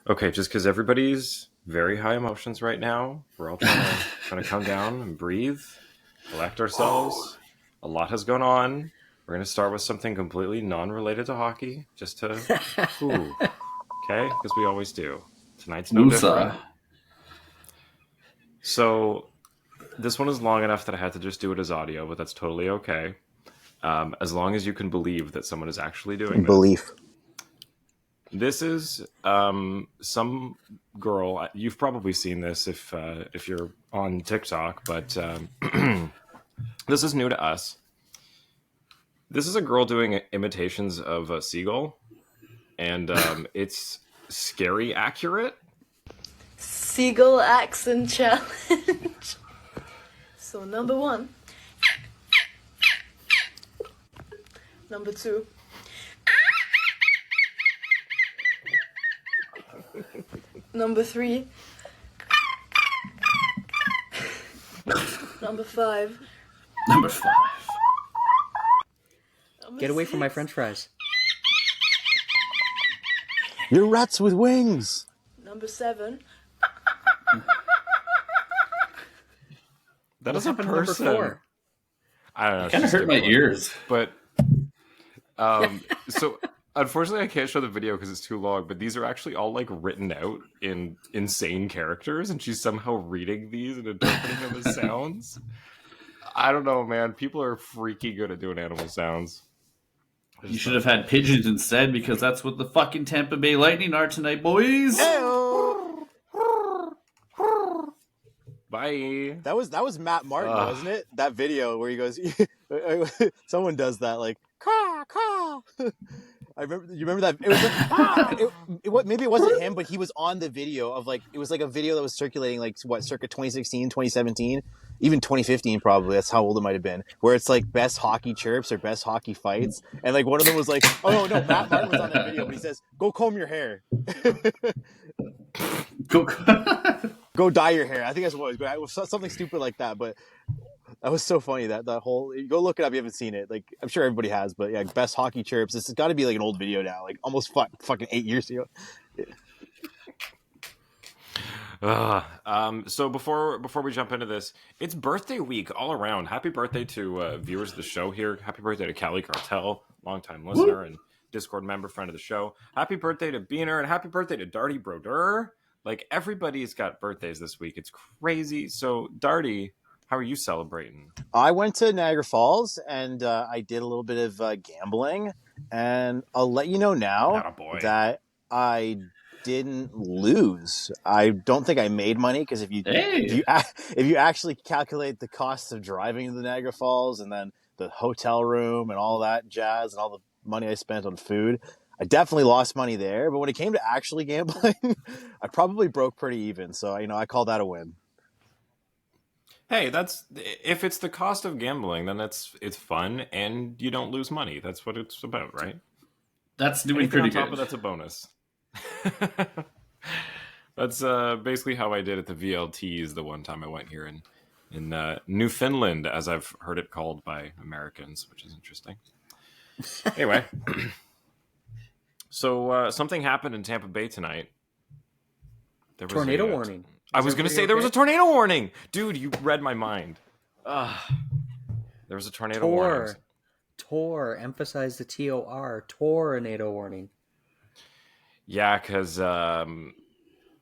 Okay, just because everybody's very high emotions right now, we're all trying to come down and breathe, collect ourselves. A lot has gone on. We're going to start with something completely non-related to hockey, just to, ooh, okay, because we always do. Tonight's no different. So this one is long enough that I had to just do it as audio, but that's totally okay. As long as you can believe that someone is actually doing Belief. This is some girl. You've probably seen this if you're on TikTok, but this is new to us. This is a girl doing imitations of a seagull, and it's scary accurate. Seagull accent challenge. So number 1. Number 2. Number 3. Number 5. Number 5. Number Get away 6. from my french fries. You're rats with wings. Number 7. That What's is a happened to number person. 4? I don't know. Kind of hurt my ears. But so unfortunately, I can't show the video because it's too long. But these are actually all like written out in insane characters, and she's somehow reading these and interpreting them as sounds. I don't know, man. People are freaky good at doing animal sounds. You should have had pigeons instead, because that's what the fucking Tampa Bay Lightning are tonight, boys. Bye. That was Matt Martin, wasn't it? That video where he goes, someone does that like, caw, caw. I remember. You remember that? It was like, maybe it wasn't him, but he was on the video of like, it was like a video that was circulating like what, circa 2016, 2017, even 2015 probably. That's how old it might have been. Where it's like best hockey chirps or best hockey fights, and like one of them was like, oh no, Matt Martin was on that video, but he says, "Go comb your hair." Go dye your hair. I think that's what it was. But it was something stupid like that. But that was so funny. That whole, go look it up. You haven't seen it. Like, I'm sure everybody has. But yeah, best hockey chirps. This has got to be like an old video now. Like almost fucking 8 years ago. So before we jump into this, it's birthday week all around. Happy birthday to viewers of the show here. Happy birthday to Cali Cartel, longtime listener and Discord member, friend of the show. Happy birthday to Biehn, and happy birthday to Darty Brodeur. Like, everybody's got birthdays this week. It's crazy. So, Darty, how are you celebrating? I went to Niagara Falls, and I did a little bit of gambling. And I'll let you know now that I didn't lose. I don't think I made money, because if you actually calculate the cost of driving to the Niagara Falls and then the hotel room and all that jazz and all the money I spent on food, I definitely lost money there. But when it came to actually gambling, I probably broke pretty even. So, I call that a win. Hey, if it's the cost of gambling, then it's fun and you don't lose money. That's what it's about, right? That's doing Anything pretty on top good. of that's a bonus. That's basically how I did at the VLTs the one time I went here in Newfoundland, as I've heard it called by Americans, which is interesting. Anyway, so something happened in Tampa Bay tonight. There was Tornado warning. I was going to say there was a tornado warning. Dude, you read my mind. There was a tornado warning. Tor. Emphasize the T-O-R. Tornado warning. Yeah, because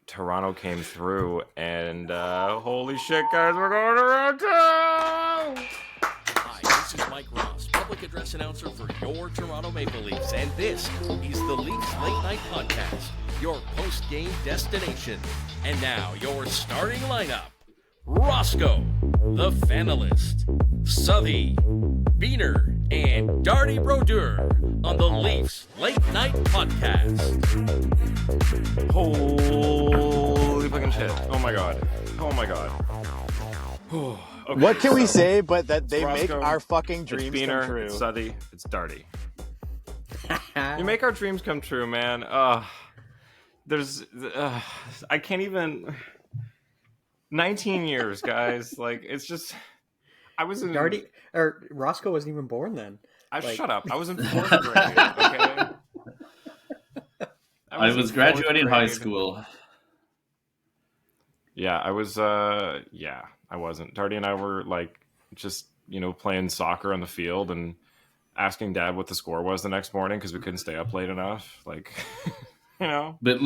Toronto came through, and holy shit, guys, we're going to Toronto! Hi, this is Mike Ross, public address announcer for your Toronto Maple Leafs, and this is the Leafs Late Night Podcast, your post-game destination. And now, your starting lineup: Roscoe, the Fanalist, Suthy, Biehn, and Darty Brodeur on the Leafs Late Night Podcast. Holy fucking shit. Oh my god. Okay, What can we say but that they Roscoe, make our fucking dreams it's Biehn, come true? It's Suthy, it's Darty. You make our dreams come true, man. I can't even. 19 years, guys. Like, it's just. I was in. Darty or Roscoe wasn't even born then. Shut up. I was in 4th grade. Okay. I was in graduating 4th high grade. school. Yeah, I was. Yeah, I wasn't. Darty and I were like just playing soccer on the field and asking Dad what the score was the next morning because we couldn't stay up late enough. Like, But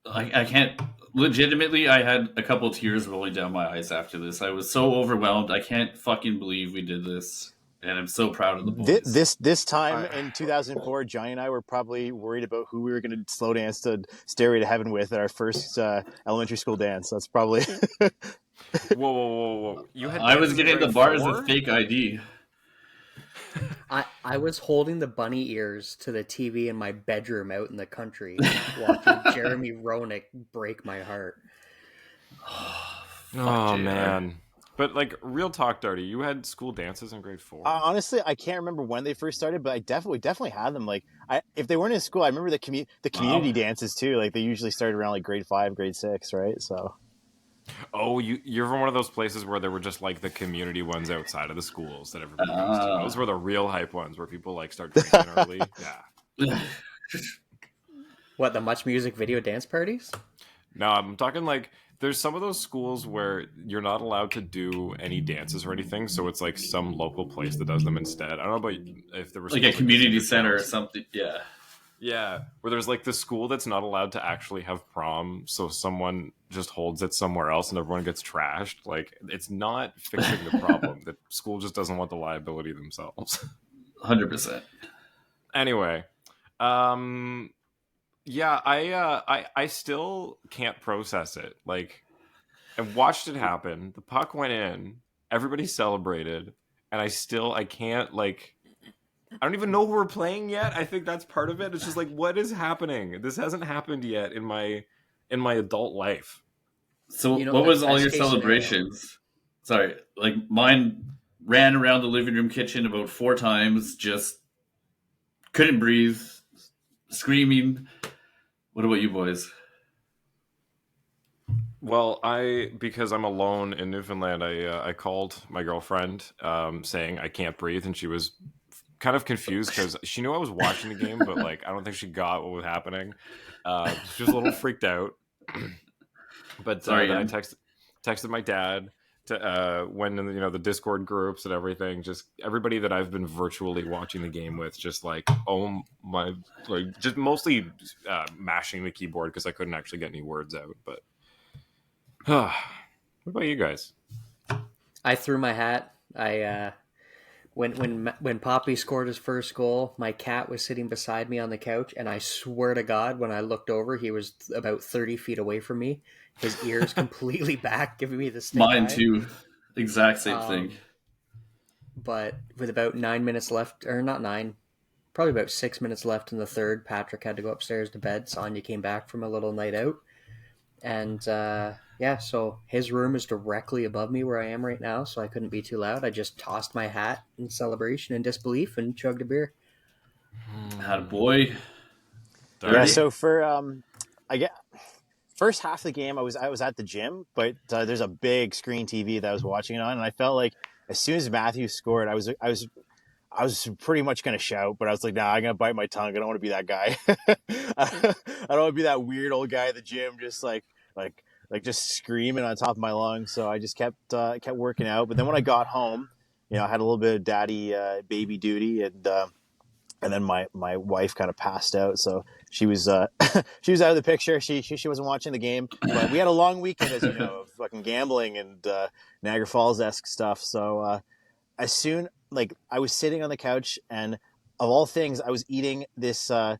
I can't. Legitimately, I had a couple tears rolling down my eyes after this. I was so overwhelmed. I can't fucking believe we did this, and I'm so proud of the boys. This time in 2004, Johnny and I were probably worried about who we were going to slow dance to Stairway to Heaven with at our first elementary school dance. That's probably. Whoa! You had I was dances in getting the grade bars 4? with fake ID. I was holding the bunny ears to the TV in my bedroom out in the country, watching Jeremy Roenick break my heart. Oh man! But like real talk, Darty, you had school dances in grade 4. Honestly, I can't remember when they first started, but I definitely had them. Like, if they weren't in school, I remember the community dances too. Like, they usually started around like grade 5, grade 6, right? So. Oh, you're from one of those places where there were just like the community ones outside of the schools that everybody goes to. Those were the real hype ones where people like start drinking early. Yeah. What, the Much Music video dance parties? No, I'm talking like there's some of those schools where you're not allowed to do any dances or anything, so it's like some local place that does them instead. I don't know about if there was like a community center or something. Yeah. Yeah, where there's like the school that's not allowed to actually have prom, so someone just holds it somewhere else and everyone gets trashed. Like, it's not fixing the problem. The school just doesn't want the liability themselves. 100%. Anyway, yeah, I still can't process it. Like, I watched it happen. The puck went in. Everybody celebrated, and I can't like. I don't even know who we're playing yet. I think that's part of it. It's just like, what is happening? This hasn't happened yet in my adult life. So what was all your celebrations? Sorry, like mine ran around the living room kitchen about 4 times, just couldn't breathe, screaming. What about you boys? Well, because I'm alone in Newfoundland, I called my girlfriend saying I can't breathe, and she was kind of confused because she knew I was watching the game, but like I don't think she got what was happening. She was a little freaked out. But then I texted my dad to when the Discord groups and everything, just everybody that I've been virtually watching the game with, just like just mostly mashing the keyboard because I couldn't actually get any words out. But what about you guys? I threw my hat. When Poppy scored his first goal, my cat was sitting beside me on the couch, and I swear to God, when I looked over, he was about 30 feet away from me. His ears completely back, giving me the stink Mine eye. too. Exact same thing. But with about 9 minutes left, or not 9, probably about 6 minutes left in the third, Patrick had to go upstairs to bed. Sonia came back from a little night out. And so his room is directly above me where I am right now, so I couldn't be too loud. I just tossed my hat in celebration and disbelief and chugged a beer. Had a boy. Yeah, so for first half of the game, I was at the gym, but there's a big screen TV that I was watching it on, and I felt like as soon as Matthew scored, I was pretty much gonna shout, but I was like, nah, I'm gonna bite my tongue. I don't want to be that guy. I don't want to be that weird old guy at the gym, just like just screaming on top of my lungs. So I just kept working out. But then when I got home, I had a little bit of daddy baby duty, and then my wife kind of passed out, so she was she was out of the picture. She wasn't watching the game, but we had a long weekend, as you know, of fucking gambling and Niagara Falls-esque stuff. So as soon I was sitting on the couch, and of all things, I was eating this. I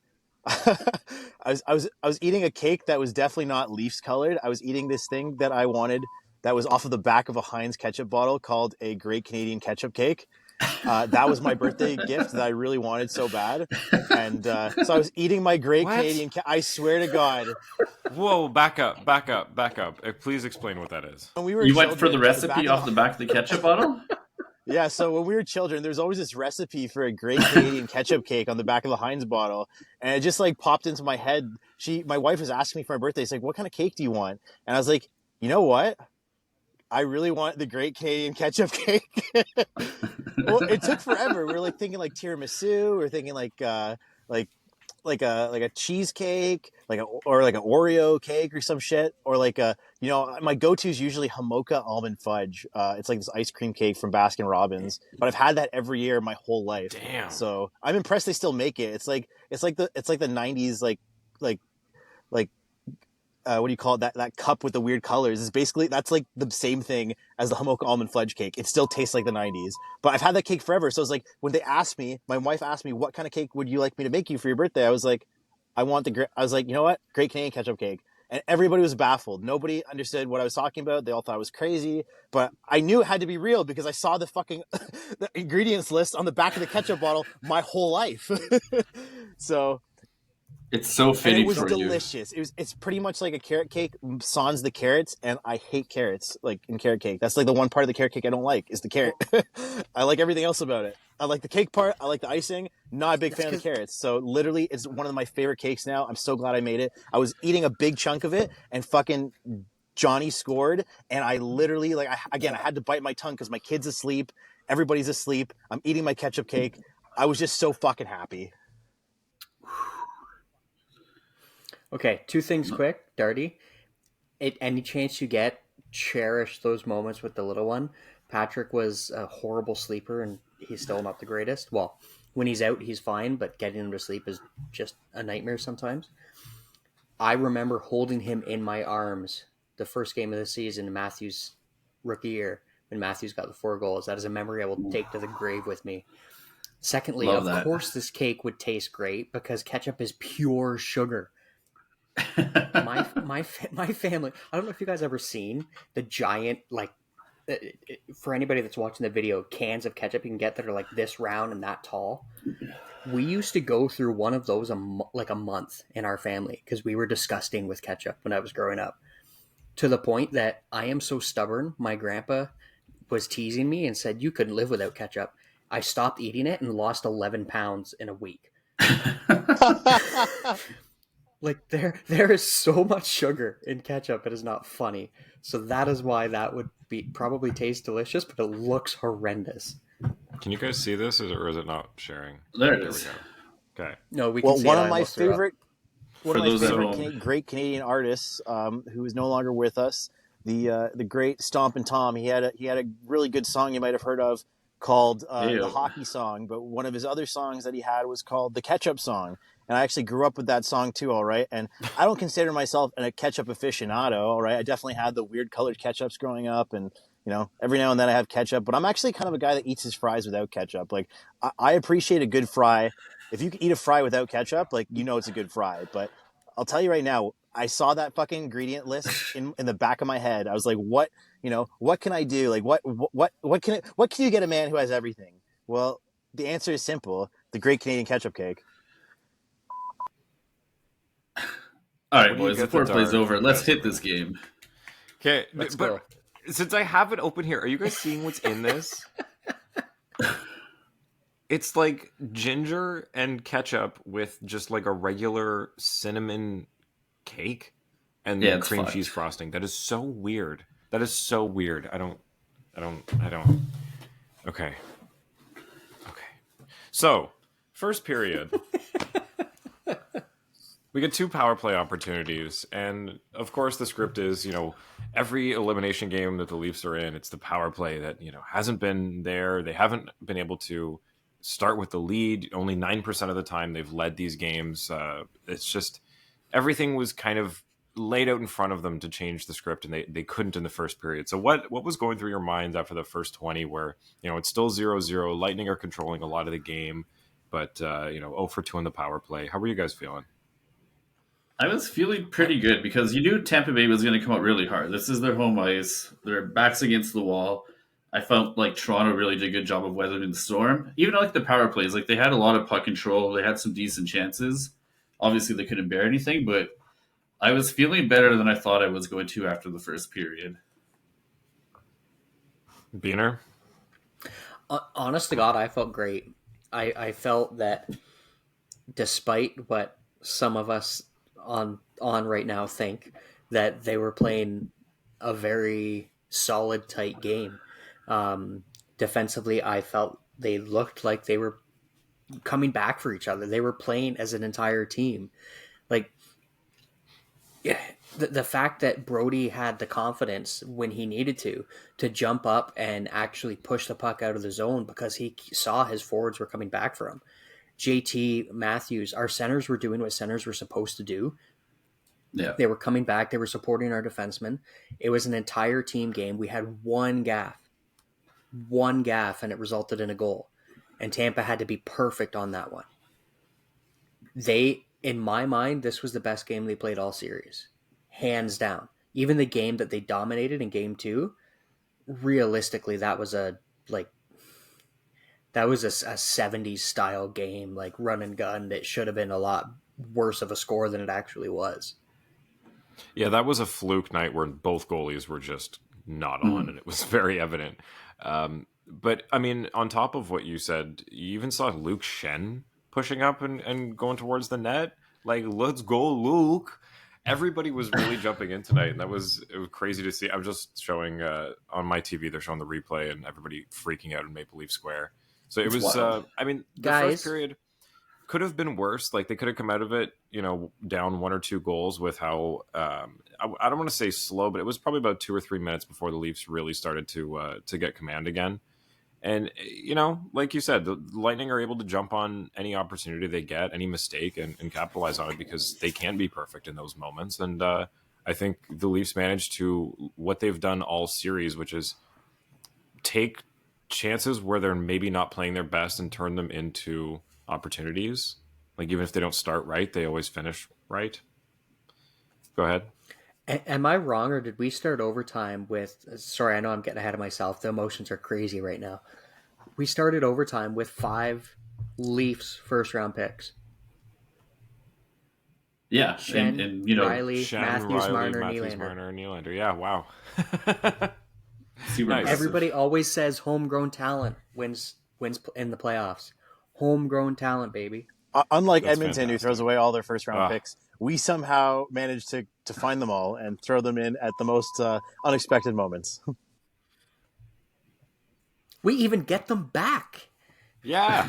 was eating a cake that was definitely not Leafs colored. I was eating this thing that I wanted that was off of the back of a Heinz ketchup bottle called a Great Canadian Ketchup Cake. That was my birthday gift that I really wanted so bad. And so I was eating my Great Canadian I swear to God. Whoa, back up. Please explain what that is. When we were you went for the recipe off the back of the ketchup bottle? Yeah, so when we were children, there's always this recipe for a Great Canadian Ketchup Cake on the back of the Heinz bottle. And it just popped into my head. My wife was asking me for my birthday. It's like, what kind of cake do you want? And I was like, you know what? I really want the Great Canadian Ketchup Cake. Well, it took forever. We were thinking tiramisu. We were thinking like a cheesecake, like an Oreo cake or some shit, or like a, you know, my go-to is usually Homoka almond fudge. It's like this ice cream cake from Baskin Robbins, but I've had that every year my whole life. Damn. So I'm impressed they still make it. It's like the 90s like what do you call it? That cup with the weird colors is basically, that's like the same thing as the Homoka almond fudge cake. It still tastes like the 90s, but I've had that cake forever. So it's like when my wife asked me, what kind of cake would you like me to make you for your birthday? I was like, I was like, you know what? Great Canadian ketchup cake. And everybody was baffled. Nobody understood what I was talking about. They all thought I was crazy, but I knew it had to be real because I saw the fucking the ingredients list on the back of the ketchup bottle my whole life. So it's so fitting for you. It was delicious. It's pretty much like a carrot cake sans the carrots, and I hate carrots like in carrot cake. That's like the one part of the carrot cake I don't like is the carrot. I like everything else about it. I like the cake part. I like the icing. Not a big fan of the carrots. So literally, it's one of my favorite cakes now. I'm so glad I made it. I was eating a big chunk of it, and fucking Johnny scored, and I literally I had to bite my tongue because my kid's asleep. Everybody's asleep. I'm eating my ketchup cake. I was just so fucking happy. Okay, two things quick, Darty. Any chance you get, cherish those moments with the little one. Patrick was a horrible sleeper, and he's still not the greatest. Well, when he's out, he's fine, but getting him to sleep is just a nightmare sometimes. I remember holding him in my arms the first game of the season, Matthew's rookie year, when Matthews got the 4 goals. That is a memory I will take to the grave with me. Secondly, of course this cake would taste great because ketchup is pure sugar. my family, I don't know if you guys ever seen the giant, for anybody that's watching the video, cans of ketchup you can get that are like this round and that tall. We used to go through one of those a month in our family because we were disgusting with ketchup when I was growing up, to the point that I am so stubborn. My grandpa was teasing me and said you couldn't live without ketchup. I stopped eating it and lost 11 pounds in a week. Like there is so much sugar in ketchup, it is not funny. So that is why that would probably taste delicious, but it looks horrendous. Can you guys see this, or is it not sharing? There it is. We go. Okay. No, we can see one it. of my favorite great Canadian artists, who is no longer with us, the great Stompin' Tom. He had a really good song you might have heard of called the Hockey Song, but one of his other songs that he had was called the Ketchup Song. And I actually grew up with that song too, all right? And I don't consider myself a ketchup aficionado, all right? I definitely had the weird colored ketchups growing up, and, you know, every now and then I have ketchup, but I'm actually kind of a guy that eats his fries without ketchup. Like, I appreciate a good fry. If you can eat a fry without ketchup, like, you know it's a good fry. But I'll tell you right now, I saw that fucking ingredient list in the back of my head. I was like, what can I do? Like, what can you get a man who has everything? Well, the answer is simple: the Great Canadian Ketchup Cake. All right, boys, the foreplay's over. Let's hit this game. Okay, Let's but go. Since I have it open here, are you guys seeing what's in this? It's like ginger and ketchup with just like a regular cinnamon cake and cream cheese frosting. That is so weird. I don't. Okay. So, first period. We get 2 power play opportunities, and of course the script is, every elimination game that the Leafs are in, it's the power play that, hasn't been there. They haven't been able to start with the lead. Only 9% of the time they've led these games. It's just, everything was kind of laid out in front of them to change the script, and they couldn't in the first period. So what was going through your minds after the first 20 where, it's still 0-0, Lightning are controlling a lot of the game, but, 0 for 2 in the power play. How were you guys feeling? I was feeling pretty good because you knew Tampa Bay was going to come out really hard. This is their home ice. Their backs against the wall. I felt like Toronto really did a good job of weathering the storm. Even like the power plays, like they had a lot of puck control. They had some decent chances. Obviously, they couldn't bear anything, but I was feeling better than I thought I was going to after the first period. Biehner? Honest to God, I felt great. I felt that despite what some of us on right now think, that they were playing a very solid, tight game. Defensively, I felt they looked like they were coming back for each other. They were playing as an entire team. Like, Yeah, the fact that Brody had the confidence when he needed to jump up and actually push the puck out of the zone because he saw his forwards were coming back for him. JT, Matthews, our centers were doing what centers were supposed to do. Yeah. They were coming back. They were supporting our defensemen. It was an entire team game. We had one gaff, and it resulted in a goal. And Tampa had to be perfect on that one. In my mind, this was the best game they played all series. Hands down. Even the game that they dominated in game 2, realistically, that was a 70s style game, like run and gun, that should have been a lot worse of a score than it actually was. Yeah, that was a fluke night where both goalies were just not on, and it was very evident. But, I mean, on top of what you said, you even saw Luke Shen pushing up and going towards the net. Like, let's go, Luke. Everybody was really jumping in tonight, and it was crazy to see. I'm just showing on my TV, they're showing the replay, and everybody freaking out in Maple Leaf Square. So it was, I mean, the first period could have been worse. Like, they could have come out of it, down 1 or 2 goals with how, I don't want to say slow, but it was probably about 2 or 3 minutes before the Leafs really started to get command again. And, like you said, the Lightning are able to jump on any opportunity they get, any mistake, and capitalize on it because they can be perfect in those moments. And I think the Leafs managed to what they've done all series, which is take chances where they're maybe not playing their best and turn them into opportunities. Like, even if they don't start right, they always finish right. Go ahead. Am I wrong, or did we start overtime with... Sorry, I know I'm getting ahead of myself. The emotions are crazy right now. We started overtime with 5 Leafs first-round picks. Yeah, Shen, and Riley, Matthews, Marner, Nylander. Yeah, wow. Nice. Everybody always says homegrown talent wins in the playoffs. Homegrown talent, baby. Unlike That's Edmonton, fantastic. who throws away all their first-round picks, we somehow managed to find them all and throw them in at the most unexpected moments. We even get them back. Yeah.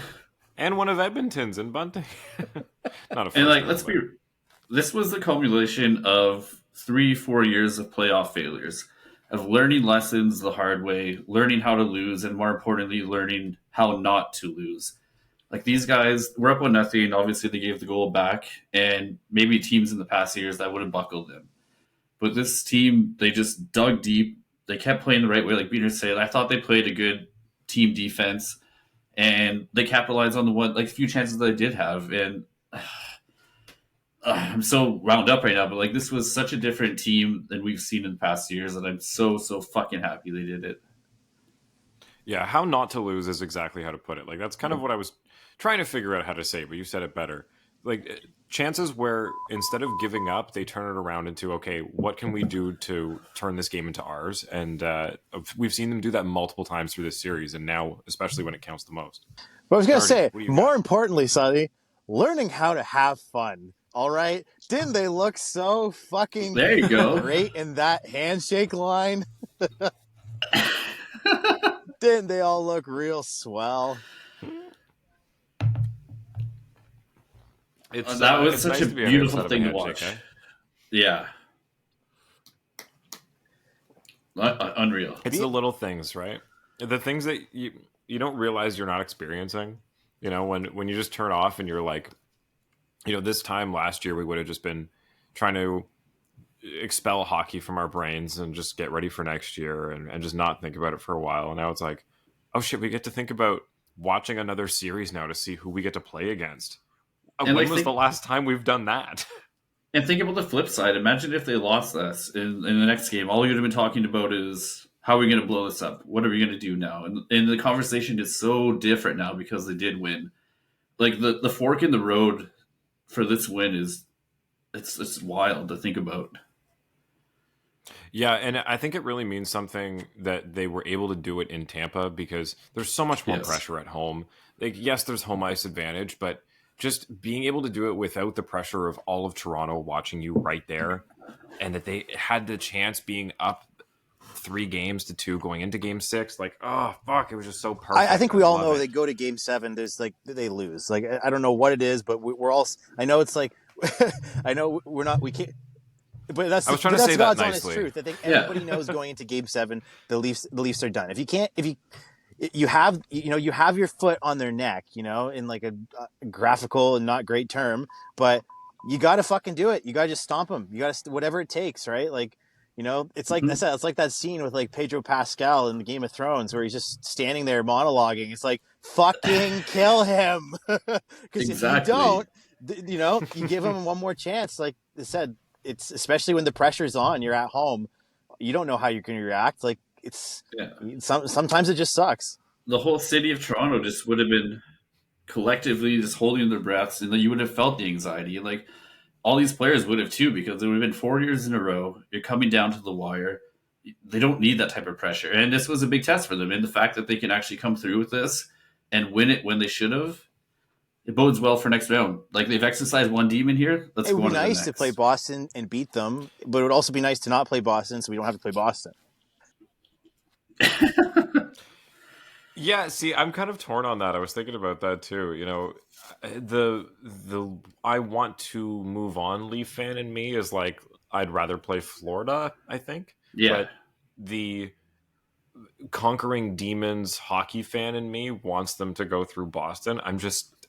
And one of Edmonton's in Bunting. Not a And first let's be... This was the culmination of 3-4 years of playoff failures, of learning lessons the hard way, learning how to lose, and more importantly, learning how not to lose. Like, these guys were up 1-0. Obviously, they gave the goal back, and maybe teams in the past years that would have buckled them. But this team, they just dug deep. They kept playing the right way, like Biehn said. I thought they played a good team defense, and they capitalized on the few chances that they did have. And I'm so wound up right now, but this was such a different team than we've seen in past years, and I'm so fucking happy they did it. Yeah, how not to lose is exactly how to put it. Like, that's kind of what I was trying to figure out how to say, but you said it better. Like, chances where instead of giving up, they turn it around into, okay, what can we do to turn this game into ours? And we've seen them do that multiple times through this series, and now, especially when it counts the most. But I was going to say, more got? importantly, Suthy, learning how to have fun. All right? Didn't they look so fucking there you go. great in that handshake line? Didn't they all look real swell? That was such a beautiful thing to watch. Yeah. Unreal. It's the little things, right? The things that you don't realize you're not experiencing. When you just turn off and you're like, this time last year we would have just been trying to expel hockey from our brains and just get ready for next year and just not think about it for a while. And now it's like, oh shit, we get to think about watching another series now to see who we get to play against. When was the last time we've done that? And think about the flip side. Imagine if they lost us in the next game. All you'd have been talking about is, how are we going to blow this up? What are we going to do now? And the conversation is so different now because they did win. Like, the fork in the road for this win it's wild to think about. Yeah, and I think it really means something that they were able to do it in Tampa because there's so much more pressure at home. Like, yes, there's home ice advantage, but just being able to do it without the pressure of all of Toronto watching you right there, and that they had the chance being up 3-2 going into Game 6. Like, oh fuck, it was just so perfect. I think we all know they go to Game 7. There's they lose. Like, I don't know what it is, but we're all. I know it's like, I know we can't. But that's I was trying to say that God's honest nicely. truth. I think everybody knows going into Game 7, the Leafs are done. If you have your foot on their neck, in like a graphical and not great term, but you got to fucking do it. You got to just stomp them. You got to whatever it takes, right? Like, it's like I said, it's like that scene with like Pedro Pascal in the Game of Thrones where he's just standing there monologuing. It's like, fucking kill him, because if you don't, you give him one more chance. Like I said, it's especially when the pressure's on. You're at home. You don't know how you're going to react. Like sometimes it just sucks. The whole city of Toronto just would have been collectively just holding their breaths, and you would have felt the anxiety. Like all these players would have too, because it would have been 4 years in a row. You're coming down to the wire. They don't need that type of pressure, and this was a big test for them. And the fact that they can actually come through with this and win it when they should have, it bodes well for next round. Like they've exercised one demon here. Let's go on to the next. It would be nice to play Boston and beat them, but it would also be nice to not play Boston, so we don't have to play Boston. Yeah, see, I'm kind of torn on that. I was thinking about that too. The I want to move on Leaf fan in me is like I'd rather play Florida, I think. Yeah. But the conquering demons hockey fan in me wants them to go through Boston.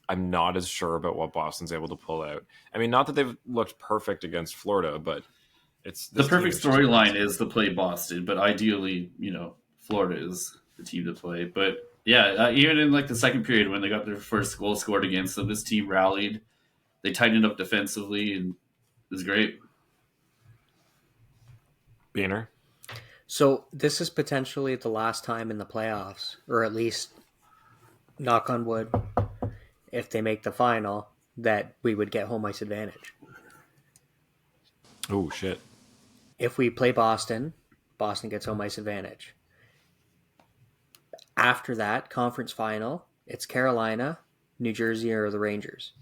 I'm not as sure about what Boston's able to pull out. I mean, not that they've looked perfect against Florida, but it's the perfect storyline is to play Boston, but ideally, Florida is the team to play. But yeah, even in like the second period when they got their first goal scored against them, this team rallied. They tightened up defensively, and it was great. Biehner? So this is potentially the last time in the playoffs, or at least, knock on wood, if they make the final, that we would get home ice advantage. Oh, shit. If we play Boston, Boston gets home ice advantage. After that, conference final, it's Carolina, New Jersey, or the Rangers.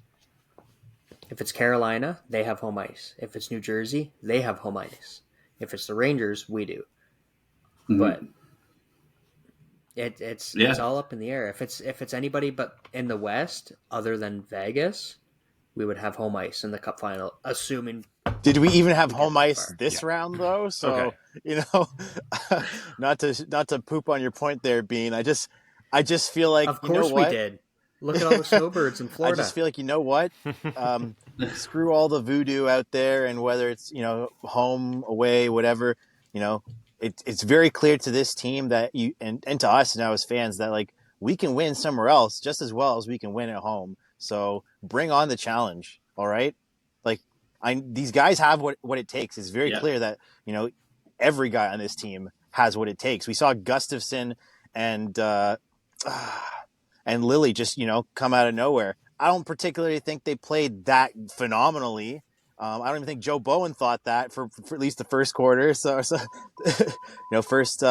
If it's Carolina, they have home ice. If it's New Jersey, they have home ice. If it's the Rangers, we do. Mm-hmm. But it's all up in the air. If it's anybody but in the West, other than Vegas, we would have home ice in the Cup final, assuming. Did we even have home ice this round though? So not to poop on your point there, Biehn. I just feel like of course we did. Look at all the snowbirds in Florida. I just feel like what? Screw all the voodoo out there, and whether it's home, away, whatever. It's very clear to this team that and to us now as fans that like we can win somewhere else just as well as we can win at home. So bring on the challenge. All right. Like these guys have what it takes. It's very clear that, every guy on this team has what it takes. We saw Gustafsson and Lily just, come out of nowhere. I don't particularly think they played that phenomenally. I don't even think Joe Bowen thought that for at least the first quarter. So first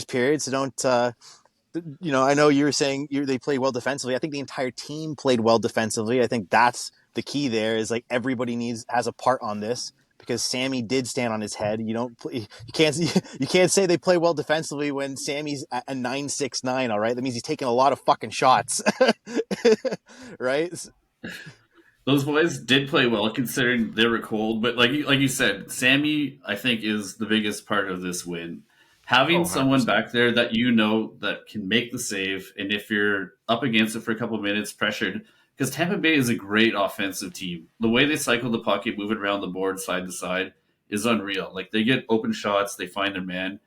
period. So don't, I know you were saying they played well defensively. I think the entire team played well defensively. I think that's the key there is like everybody has a part on this because Sammy did stand on his head. You can't say they play well defensively when Sammy's a 9'6'9". All right. That means he's taking a lot of fucking shots. Right. Those boys did play well considering they were cold, but like you said, Sammy, I think, is the biggest part of this win. Having someone back there that that can make the save, and if you're up against it for a couple of minutes, pressured, because Tampa Bay is a great offensive team. The way they cycle the puck, moving around the board side to side, is unreal. Like they get open shots, they find their man.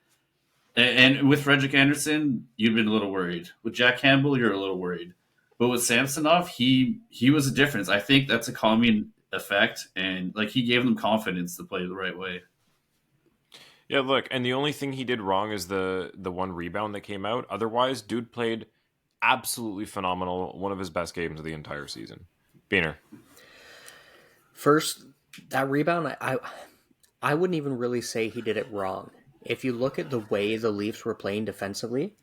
And with Frederick Anderson, you've been a little worried. With Jack Campbell, you're a little worried. But with Samsonov, he was a difference. I think that's a calming effect, and like he gave them confidence to play the right way. Yeah, look, and the only thing he did wrong is the one rebound that came out. Otherwise, dude played absolutely phenomenal. One of his best games of the entire season. Biehner. First, that rebound, I wouldn't even really say he did it wrong. If you look at the way the Leafs were playing defensively,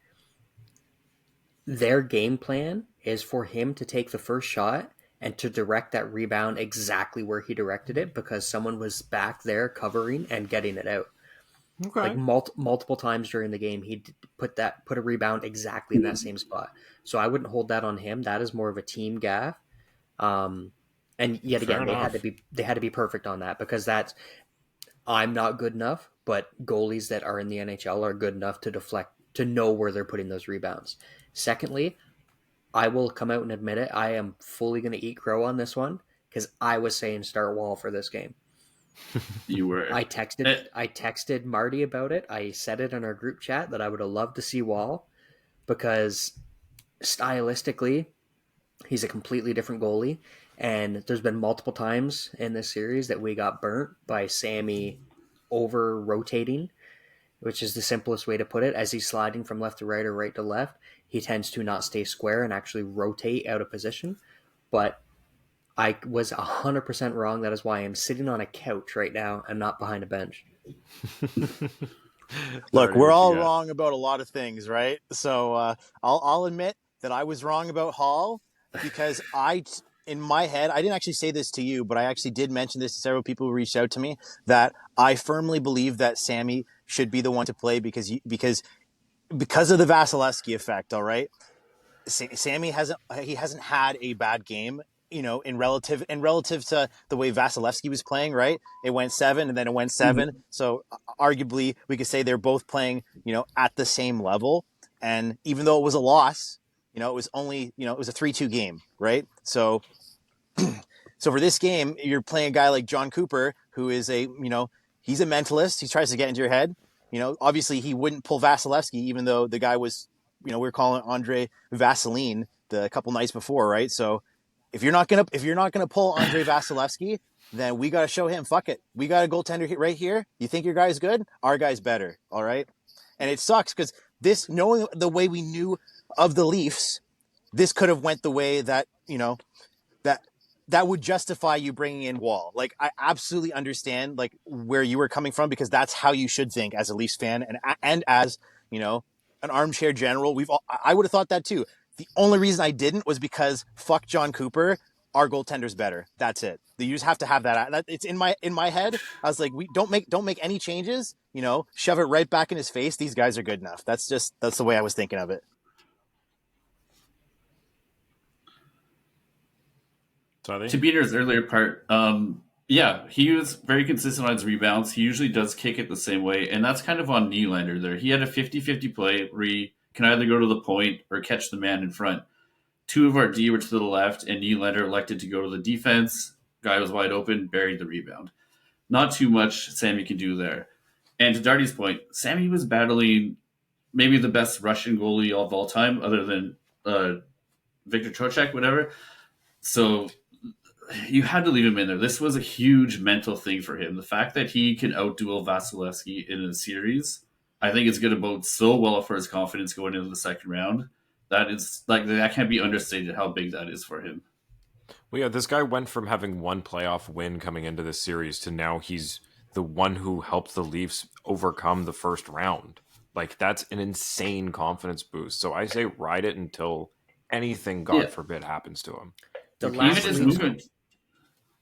their game plan is for him to take the first shot and to direct that rebound exactly where he directed it because someone was back there covering and getting it out. Okay. Like multiple times during the game, he put a rebound exactly in that same spot. So I wouldn't hold that on him. That is more of a team gaff. And yet again, they had to be perfect on that because I'm not good enough, but goalies that are in the NHL are good enough to deflect, to know where they're putting those rebounds. Secondly, I will come out and admit it. I am fully going to eat crow on this one because I was saying start Wall for this game. You were. I texted Marty about it. I said it in our group chat that I would have loved to see Wall because stylistically, he's a completely different goalie. And there's been multiple times in this series that we got burnt by Sammy over rotating, which is the simplest way to put it. As he's sliding from left to right or right to left, he tends to not stay square and actually rotate out of position. But I was 100% wrong. That is why I'm sitting on a couch right now and not behind a bench. Look, we're all wrong about a lot of things, right? So I'll admit that I was wrong about Hall because in my head, I didn't actually say this to you, but I actually did mention this to several people who reached out to me, that I firmly believe that Sammy should be the one to play because of the Vasilevsky effect, all right? Sammy hasn't had a bad game, in relative to the way Vasilevsky was playing, right? It went 7 and then it went 7. Mm-hmm. So arguably we could say they're both playing, at the same level. And even though it was a loss, it was only, it was a 3-2 game, right? So for this game, you're playing a guy like John Cooper, who is he's a mentalist. He tries to get into your head. Obviously he wouldn't pull Vasilevsky, even though the guy was, we were calling Andre Vaseline the couple nights before, right? So if you're not gonna pull Andre Vasilevsky, then we gotta show him. Fuck it, we got a goaltender right here. You think your guy's good? Our guy's better. All right, and it sucks because this, knowing the way we knew of the Leafs, this could have went the way that that would justify you bringing in Wall. Like, I absolutely understand like where you were coming from, because that's how you should think as a Leafs fan and as an armchair general. I would have thought that too. The only reason I didn't was because fuck John Cooper. Our goaltender's better. That's it. You just have to have that. It's in my head. I was like, we don't make any changes. Shove it right back in his face. These guys are good enough. That's the way I was thinking of it. To Peter's earlier part, he was very consistent on his rebounds. He usually does kick it the same way, and that's kind of on Nylander there. He had a 50-50 play where he can either go to the point or catch the man in front. 2 of our D were to the left, and Nylander elected to go to the defense. Guy was wide open, buried the rebound. Not too much Sammy can do there. And to Darty's point, Sammy was battling maybe the best Russian goalie of all time, other than Victor Trocheck, whatever. So you had to leave him in there. This was a huge mental thing for him. The fact that he can outduel Vasilevsky in a series, I think it's going to bode so well for his confidence going into the second round. That can't be understated how big that is for him. Well, yeah, this guy went from having one playoff win coming into this series to now he's the one who helped the Leafs overcome the first round. Like, that's an insane confidence boost. So I say ride it until anything, God forbid, happens to him.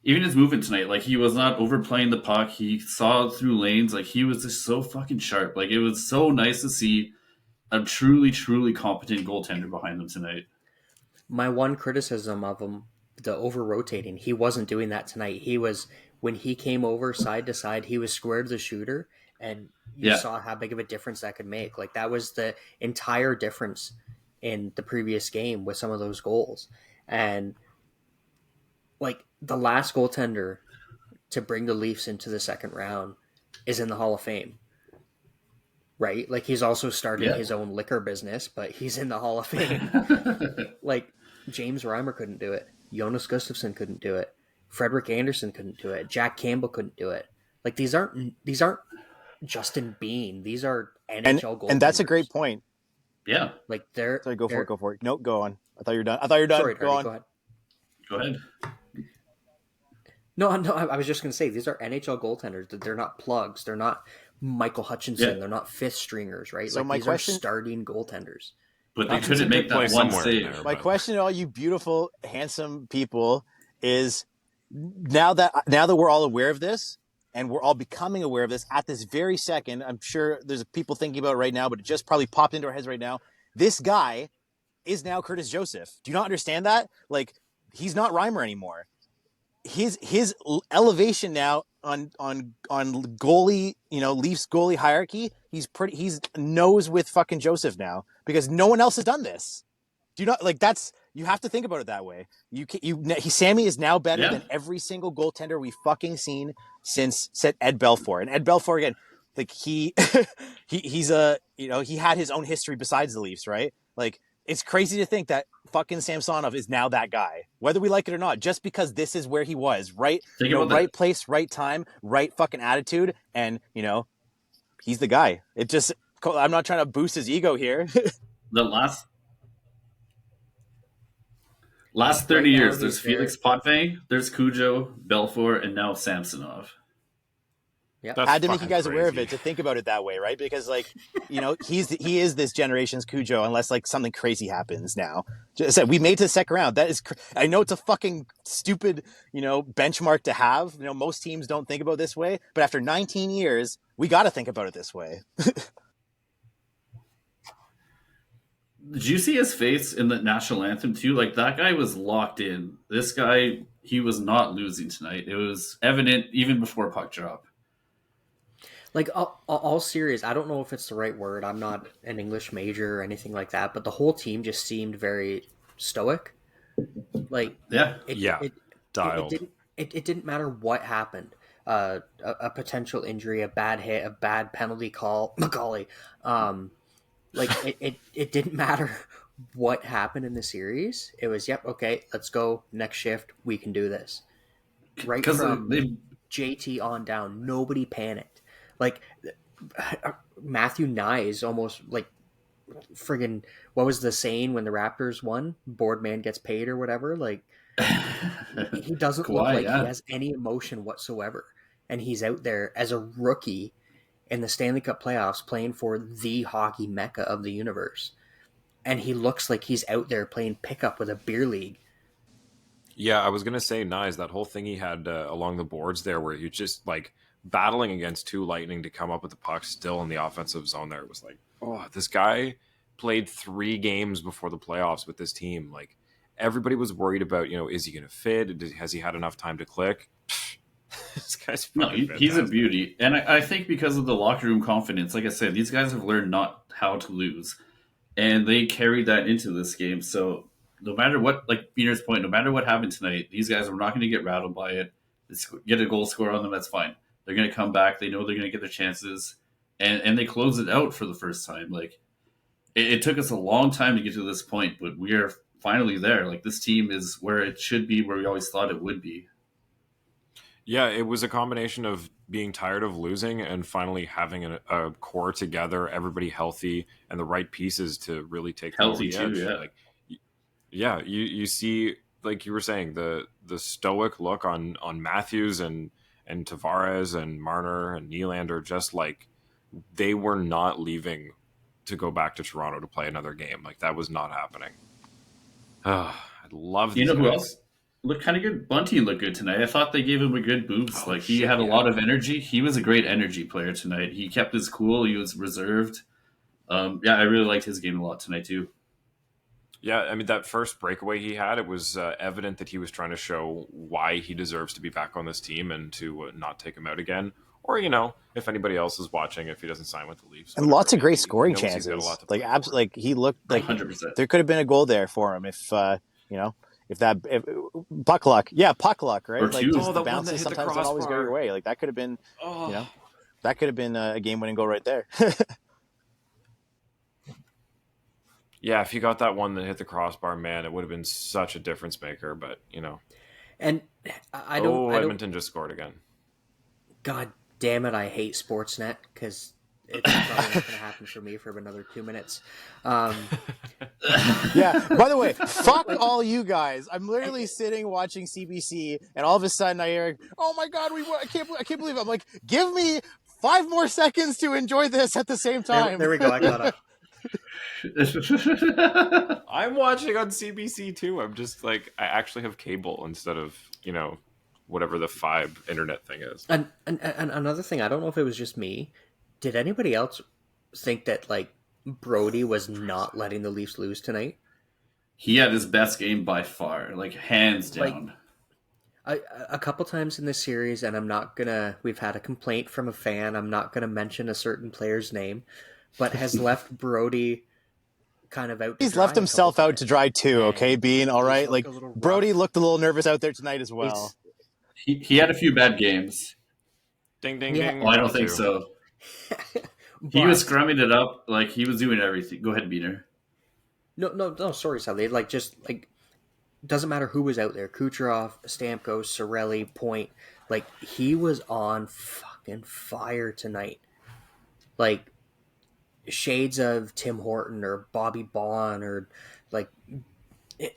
Even his movement tonight, like, he was not overplaying the puck. He saw through lanes. Like, he was just so fucking sharp. Like, it was so nice to see a truly, truly competent goaltender behind them tonight. My one criticism of him, the over-rotating, he wasn't doing that tonight. When he came over side to side, he was square to the shooter, and you saw how big of a difference that could make. Like, that was the entire difference in the previous game with some of those goals. And like, the last goaltender to bring the Leafs into the second round is in the Hall of Fame, right? Like, he's also started his own liquor business, but he's in the Hall of Fame. Like, James Reimer couldn't do it. Jonas Gustafsson couldn't do it. Frederik Andersen couldn't do it. Jack Campbell couldn't do it. Like, these aren't Justin Biehn. These are NHL goaltenders. And that's a great point. Yeah. Like, sorry, go for it. No, go on. I thought you were done. Sorry, go on. Go ahead. No, I was just going to say, these are NHL goaltenders. They're not plugs. They're not Michael Hutchinson. They're not fifth stringers, right? So these are starting goaltenders. But they couldn't make that one save. My question to all you beautiful, handsome people is, now that we're all aware of this, and we're all becoming aware of this at this very second, I'm sure there's people thinking about it right now, but it just probably popped into our heads right now. This guy is now Curtis Joseph. Do you not understand that? Like, he's not Reimer anymore. his elevation now on goalie, Leafs goalie hierarchy, he's nose with fucking Joseph now because no one else has done this. Do you not like that's you have to think about it that way. Sammy is now better than every single goaltender we've fucking seen since Ed Belfour. And Ed Belfour again, like he's he had his own history besides the Leafs, right? Like it's crazy to think that fucking Samsonov is now that guy, whether we like it or not, just because this is where he was, right? Right place, right time, right fucking attitude, and he's the guy. It just I'm not trying to boost his ego here. The last 30 years, there's Felix Potvin, there's Cujo, Belfour, and now Samsonov. Yeah, I had to make you guys aware of it to think about it that way, right? Because he is this generation's Cujo, unless something crazy happens now. Just I said we made it to the second round. That is, I know it's a fucking stupid benchmark to have. Most teams don't think about it this way, but after 19 years, we got to think about it this way. Did you see his face in the national anthem too? Like that guy was locked in. This guy, he was not losing tonight. It was evident even before puck drop. Like, all serious, I don't know if it's the right word. I'm not an English major or anything like that, but the whole team just seemed very stoic. Like, dialed. It didn't matter what happened. A potential injury, a bad hit, a bad penalty call. Golly. It didn't matter what happened in the series. It was, okay, let's go. Next shift, we can do this. Right from JT on down, nobody panicked. Like, Matthew Nye almost like friggin' what was the saying when the Raptors won? Board man gets paid or whatever. Like, he doesn't look like he has any emotion whatsoever. And he's out there as a rookie in the Stanley Cup playoffs playing for the hockey mecca of the universe. And he looks like he's out there playing pickup with a beer league. Yeah, I was going to say, Nyes, that whole thing he had along the boards there where he just battling against two Lightning to come up with the puck still in the offensive zone there. It was like, oh, this guy played 3 games before the playoffs with this team. Like, everybody was worried about, is he going to fit? Has he had enough time to click? This guy's he's a beauty. And I think because of the locker room confidence, like I said, these guys have learned not how to lose. And they carried that into this game. So no matter what, like Peter's point, no matter what happened tonight, these guys are not going to get rattled by it. Get a goal score on them, that's fine. They're going to come back. They know they're going to get their chances. And they close it out for the first time. Like, it took us a long time to get to this point, but we are finally there. Like, this team is where it should be, where we always thought it would be. Yeah, it was a combination of being tired of losing and finally having a core together, everybody healthy, and the right pieces to really take healthy the edge. Too, yeah. You see, like you were saying, the stoic look on Matthews and Tavares and Marner and Nylander, just like they were not leaving to go back to Toronto to play another game. Like, that was not happening. I love these guys. Who else looked kind of good? Bunty looked good tonight. I thought they gave him a good boost. He had a lot of energy. He was a great energy player tonight. He kept his cool. He was reserved. I really liked his game a lot tonight too. Yeah, I mean, that first breakaway he had, it was evident that he was trying to show why he deserves to be back on this team and to not take him out again. Or, if anybody else is watching, if he doesn't sign with the Leafs. And lots of great scoring chances. He looked like 100%. There could have been a goal there for him if puck luck. Yeah, puck luck, right? Or two. The bounces sometimes don't always go your way. Like, that could have been, that could have been a game-winning goal right there. Yeah, if you got that one that hit the crossbar, man, it would have been such a difference maker. But and Edmonton just scored again. God damn it! I hate Sportsnet because it's probably not going to happen for me for another 2 minutes. Yeah. By the way, fuck all you guys. I'm literally sitting watching CBC, and all of a sudden I hear, "Oh my God, I can't believe it." I'm like, give me 5 more seconds to enjoy this at the same time. There we go. I got up. I'm watching on CBC too. I'm just I actually have cable instead of whatever the 5 internet thing is. And another thing, I don't know if it was just me. Did anybody else think that Brody was not letting the Leafs lose tonight? He had his best game by far, hands down. A couple times in this series, and we've had a complaint from a fan, I'm not gonna mention a certain player's name, but has left Brody kind of out to He's dry left himself out to dry too, okay, Biehn, all right? Like, Brody looked a little nervous out there tonight as well. He had a few bad games. Ding, ding, ding. Well, I don't think so. He was scrumming it up. Like, he was doing everything. Go ahead, Biehner. No, sorry, Suthy. Doesn't matter who was out there. Kucherov, Stamkos, Cirelli, Point. Like, he was on fucking fire tonight. Like, shades of Tim Horton or Bobby Baughan or, like,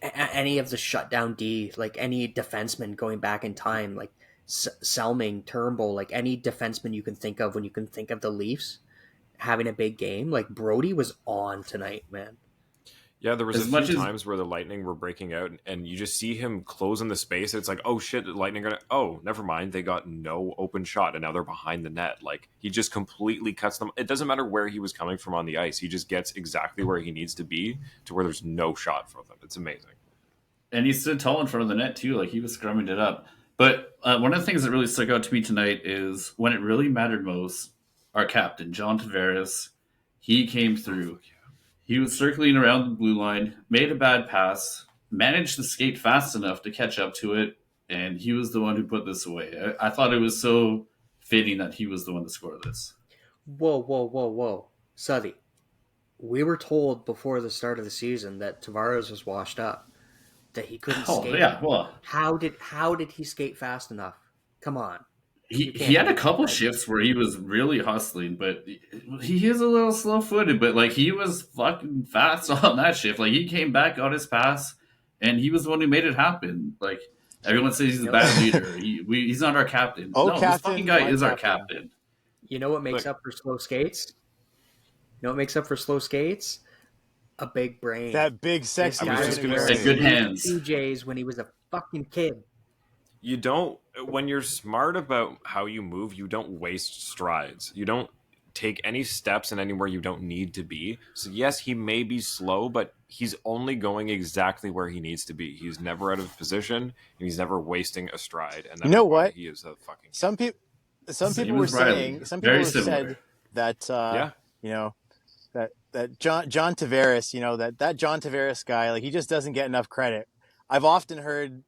any of the shutdown D, like, any defenseman going back in time, like, Selming, Turnbull, like, any defenseman you can think of when you can think of the Leafs having a big game. Like, Brody was on tonight, man. Yeah, there was a few times where the Lightning were breaking out, and you just see him closing the space. It's like, oh shit, the Lightning gonna. Oh, never mind, they got no open shot, and now they're behind the net. Like, he just completely cuts them. It doesn't matter where he was coming from on the ice. He just gets exactly where he needs to be to where there's no shot for them. It's amazing. And he stood tall in front of the net too, like he was scrumming it up. But one of the things that really stuck out to me tonight is when it really mattered most, our captain John Tavares, he came through. He was circling around the blue line, made a bad pass, managed to skate fast enough to catch up to it, and he was the one who put this away. I thought it was so fitting that he was the one to score this. Whoa. Suthy, we were told before the start of the season that Tavares was washed up, that he couldn't skate. Yeah, well, how did he skate fast enough? Come on. He had a couple shifts where he was really hustling, but he is a little slow-footed. But like he was fucking fast on that shift. Like he came back, got his pass, and he was the one who made it happen. Like everyone says he's a bad leader. He's not our captain. This fucking guy is our captain. You know what makes up for slow skates? A big brain. That big sexy guy and good hands. CJs when he was a fucking kid. You don't, when you're smart about how you move, you don't waste strides. You don't take any steps in anywhere you don't need to be. So yes, he may be slow, but he's only going exactly where he needs to be. He's never out of position, and he's never wasting a stride. And you know what? He is a fucking. Some people were saying. Some people said that. You know, that John Tavares. You know that John Tavares guy. Like he just doesn't get enough credit. I've often heard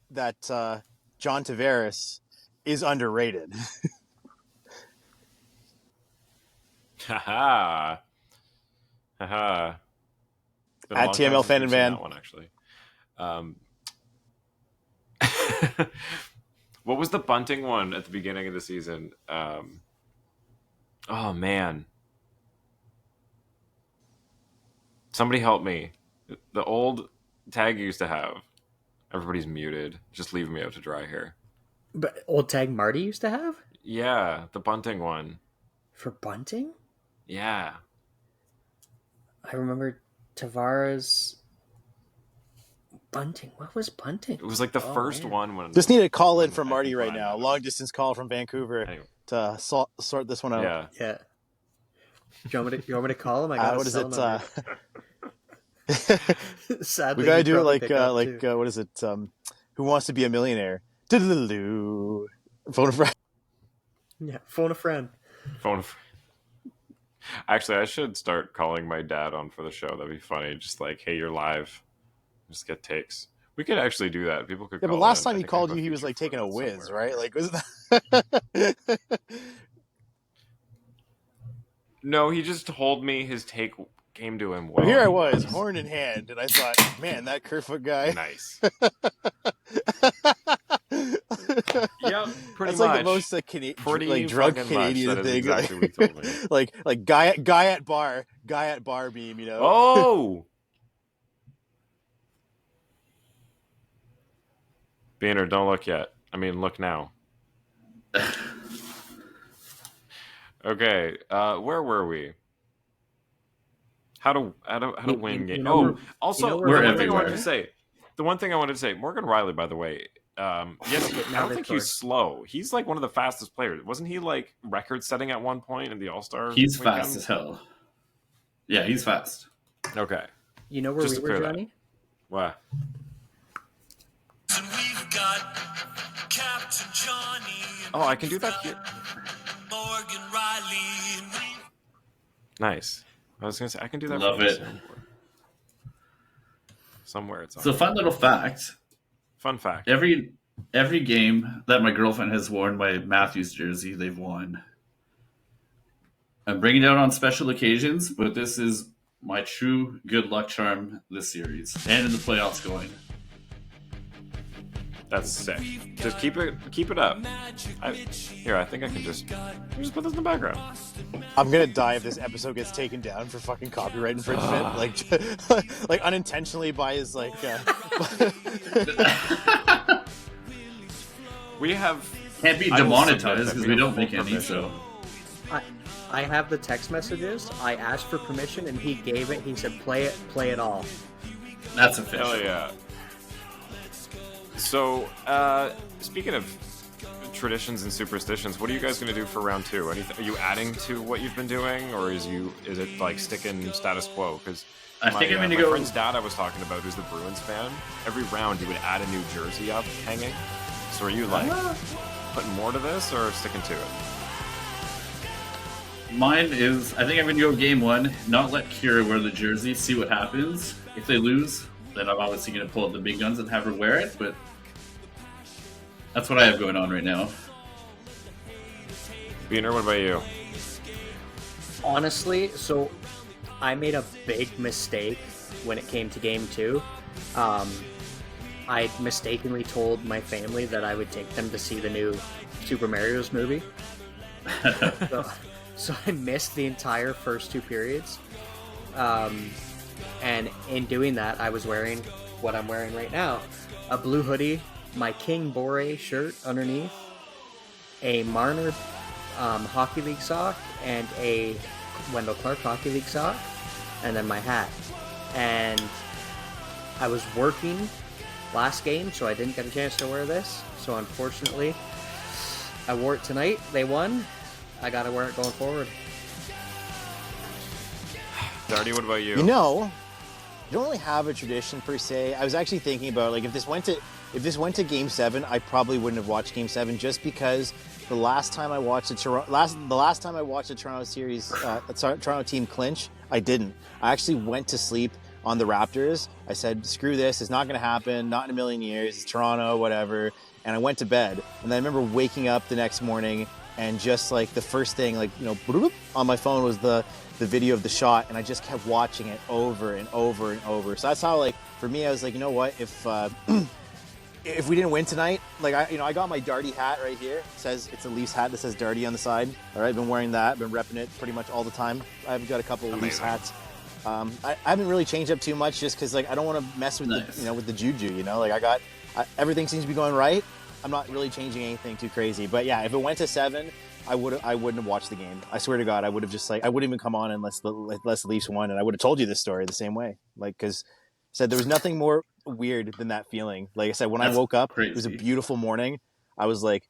that. John Tavares is underrated. Haha. At TML Fan and Van. That one, actually. What was the bunting one at the beginning of the season? Oh, man. Somebody help me. The old tag you used to have. Everybody's muted. Just leave me out to dry here. But old tag Marty used to have? Yeah, the bunting one. For bunting? Yeah. I remember Tavares bunting. What was bunting? It was like the first one when. Just need a call in from Marty right now. Long distance call from Vancouver to sort this one out. Yeah. You want me to call him? I got what is it? Sadly, we gotta do it like what is it? Who Wants to Be a Millionaire? Phone a friend. Yeah, phone a friend. Actually, I should start calling my dad on for the show. That'd be funny. Just like, hey, you're live. Just get takes. We could actually do that. People could. Yeah, call but last in. time he called you, he was like taking a whiz, right? Like, was that? No, he just told me his take came to him well. Here I was, horn in hand, and I thought, man, that Kerfoot guy. Nice. Yeah, pretty That's much. like the most drunk Canadian thing. Exactly what he told me. like guy at bar Beam, you know. Oh. Biehner, don't look yet. I mean, look now. Okay, where were we? How to win game? Also, the one thing I wanted to say, Morgan Riley, by the way. Yes, I don't think he's slow. He's like one of the fastest players. Wasn't he like record setting at one point in the All-Star? He's fast as hell. Yeah, he's fast. Okay. You know where we were, Johnny? What? We've got Oh, I can do that here. Nice. I was gonna say I can do that. Love for it. Somewhere it's on. So, fun little fact. Fun fact. Every game that my girlfriend has worn my Matthews jersey, they've won. I'm bringing it out on special occasions, but this is my true good luck charm this series and in the playoffs going. That's sick. Just keep it up. I think I can just put this in the background. I'm gonna die if this episode gets taken down for fucking copyright infringement, like unintentionally by his like. We have can't be demonetized because we don't make any. So I have the text messages. I asked for permission and he gave it. He said, "Play it all." That's official. Hell yeah. So, speaking of traditions and superstitions, what are you guys going to do for round 2? Are you adding to what you've been doing, or is it like sticking status quo? Because I think I'm going to my go. friend's dad I was talking about, who's the Bruins fan, every round he would add a new jersey up hanging. So are you like putting more to this or sticking to it? Mine is, I think I'm going to go game 1, not let Kira wear the jersey, see what happens. If they lose, then I'm obviously going to pull out the big guns and have her wear it, but that's what I have going on right now. Biehn, what about you? Honestly, so I made a big mistake when it came to game 2. I mistakenly told my family that I would take them to see the new Super Mario's movie. So I missed the entire first 2 periods. And in doing that, I was wearing what I'm wearing right now. A blue hoodie, my King Bore shirt underneath, a Marner Hockey League sock, and a Wendell Clark Hockey League sock, and then my hat. And I was working last game, so I didn't get a chance to wear this. So unfortunately, I wore it tonight. They won. I gotta wear it going forward. Darty, what about you? You know, you don't really have a tradition per se. I was actually thinking about like if this went to Game 7, I probably wouldn't have watched Game 7 just because the last time I watched the Toronto series, Toronto team clinch, I didn't. I actually went to sleep on the Raptors. I said, screw this, it's not going to happen, not in a million years, it's Toronto, whatever. And I went to bed. And then I remember waking up the next morning and just like the first thing, like, you know, on my phone was the video of the shot, and I just kept watching it over and over and over. So that's how, like, for me, I was like, you know what, if we didn't win tonight, like, I got my Darty hat right here. It says, it's a Leafs hat that says Darty on the side. All right, I've been wearing that, been repping it pretty much all the time. I've got a couple of Leafs hats. I haven't really changed up too much just because, like, I don't want to mess with with the juju, you know? Like, everything seems to be going right. I'm not really changing anything too crazy. But yeah, if it went to 7, I wouldn't have watched the game. I swear to God, I would have just I wouldn't even come on unless the Leafs won, and I would have told you this story the same way. Like, because there was nothing more weird than that feeling. Like I said, when I woke up, it was a beautiful morning. I was like,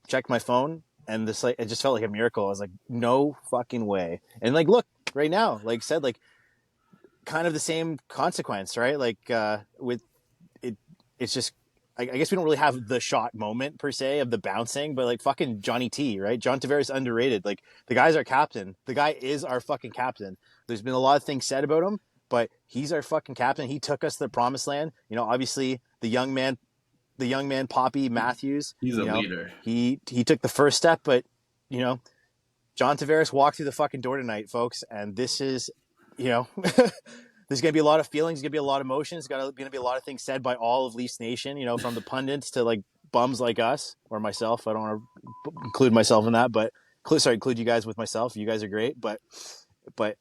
checked my phone, and this it just felt like a miracle. I was like, no fucking way. And like, look, right now, like I said, like kind of the same consequence, right? Like with it, it's just. I guess we don't really have the shot moment per se of the bouncing, but like fucking Johnny T, right? John Tavares underrated. Like the guy's our captain. The guy is our fucking captain. There's been a lot of things said about him, but he's our fucking captain. He took us to the promised land. You know, obviously the young man Poppy Matthews. He's a leader. He took the first step, but you know, John Tavares walked through the fucking door tonight, folks, and this is, you know. There's going to be a lot of feelings. There's going to be a lot of emotions. There's going to be a lot of things said by all of Leafs Nation, you know, from the pundits to like bums like us or myself. I don't want to include myself in that, but include you guys with myself. You guys are great. But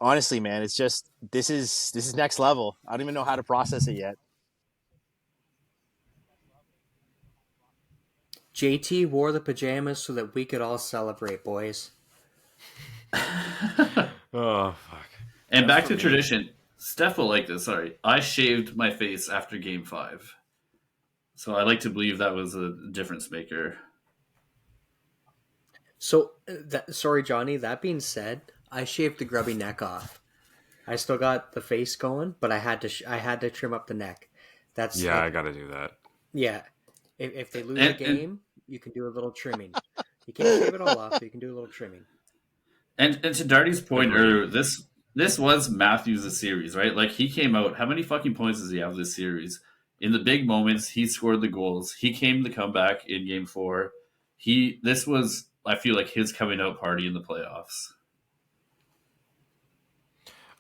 honestly, man, it's just, this is next level. I don't even know how to process it yet. JT wore the pajamas so that we could all celebrate, boys. Oh, fuck. And back to tradition. Steph will like this. Sorry. I shaved my face after Game 5. So I like to believe that was a difference maker. So, sorry, Johnny. That being said, I shaved the grubby neck off. I still got the face going, but I had to trim up the neck. I got to do that. Yeah. If they lose a game, you can do a little trimming. You can't shave it all off, but you can do a little trimming. And to Darty's point earlier, this was Matthews' series, right? Like, he came out. How many fucking points does he have this series? In the big moments, he scored the goals. He came to comeback in Game 4. This was, I feel like, his coming out party in the playoffs.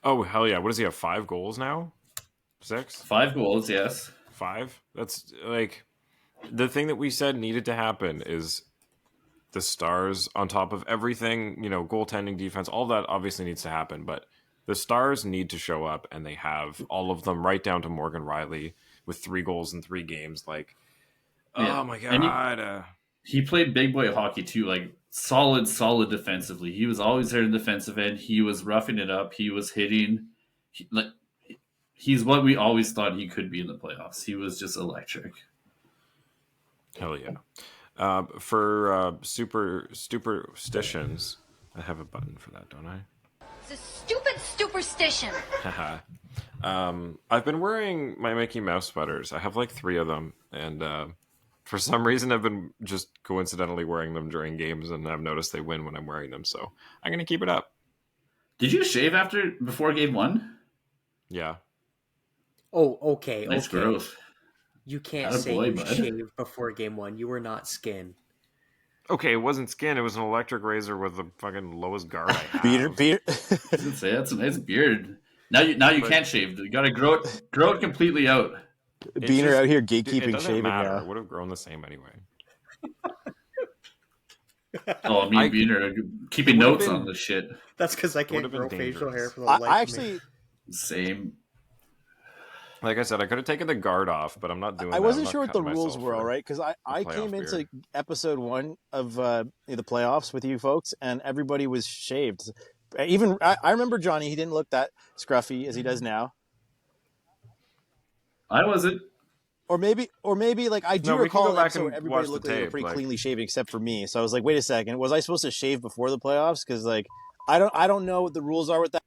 Oh, hell yeah. What does he have, 5 goals now? 6? 5 goals, yes. 5? That's, like, the thing that we said needed to happen is the Stars on top of everything, goaltending, defense, all that obviously needs to happen, but the Stars need to show up, and they have all of them, right down to Morgan Riley with 3 goals in 3 games. Like, yeah. Oh my God. He played big boy hockey too, like solid defensively. He was always there in the defensive end. He was roughing it up. He was hitting. He's what we always thought he could be in the playoffs. He was just electric. Hell yeah. For superstitions, I have a button for that, don't I? It's a stupid superstition. I've been wearing my Mickey Mouse sweaters. I have like 3 of them, and for some reason I've been just coincidentally wearing them during games, and I've noticed they win when I'm wearing them, so I'm gonna keep it up. Did you shave before Game 1? Yeah. Oh, okay. Nice growth. You can't say you shaved before Game 1. You were not skin. Okay, it wasn't skin. It was an electric razor with the fucking lowest guard I have. Beard. I was gonna say, that's a nice beard. Now you can't shave. You gotta grow it completely out. Biehn out here gatekeeping it doesn't shaving matter. now. It would have grown the same anyway. Oh, me and Biehn are keeping notes on this shit. That's because I can't grow facial hair for the life of me. Same. Like I said, I could have taken the guard off, but I'm not doing that. I wasn't sure what the rules were, all right? Because I came playoff into beard. episode 1 of the playoffs with you folks, and everybody was shaved. Even I remember Johnny. He didn't look that scruffy as he does now. I wasn't. Or maybe like I do No, we can recall go an back episode where and everybody watch looked the like they were tape, pretty like- cleanly shaven except for me. So I was like, wait a second, was I supposed to shave before the playoffs? Because like I don't know what the rules are with that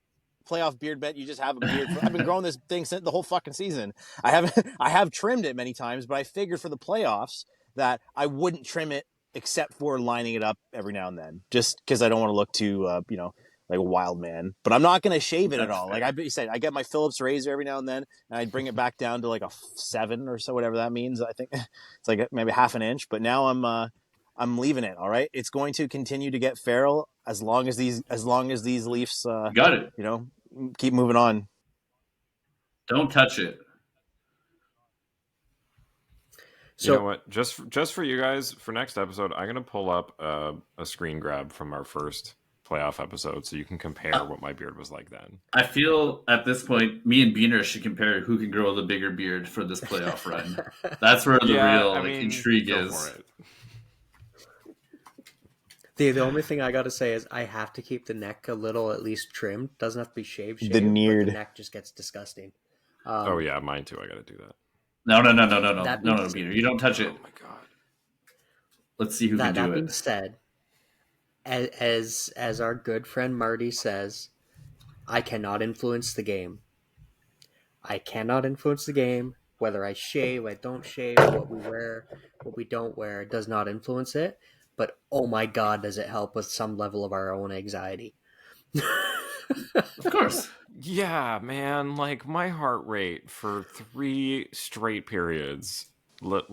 playoff beard bet. You just have a beard. I've been growing this thing since the whole fucking season. I have trimmed it many times, but I figured for the playoffs that I wouldn't trim it except for lining it up every now and then, just because I don't want to look too like a wild man. But I'm not going to shave it at all. Like I said, I get my Phillips razor every now and then, and I bring it back down to like a 7 or so, whatever that means. I think it's like maybe half an inch. But now I'm leaving it. All right, it's going to continue to get feral as long as these Leafs Got it. Keep moving on. Don't touch it. So, you know what? Just for you guys, for next episode, I'm gonna pull up a screen grab from our first playoff episode, so you can compare what my beard was like then. I feel at this point, me and Biehn should compare who can grow the bigger beard for this playoff run. That's where the real intrigue is. The only thing I gotta say is I have to keep the neck a little at least trimmed. Doesn't have to be shaved. Veneered. But the neck just gets disgusting. Oh yeah, mine too. I gotta do that. No, Biehn, you don't touch it. Oh my god. Let's see who can do That it. being said, as our good friend Marty says, I cannot influence the game. I cannot influence the game. Whether I shave, I don't shave, what we wear, what we don't wear, it does not influence it. But oh my god, does it help with some level of our own anxiety? Of course. Yeah, man. Like my heart rate for 3 straight periods,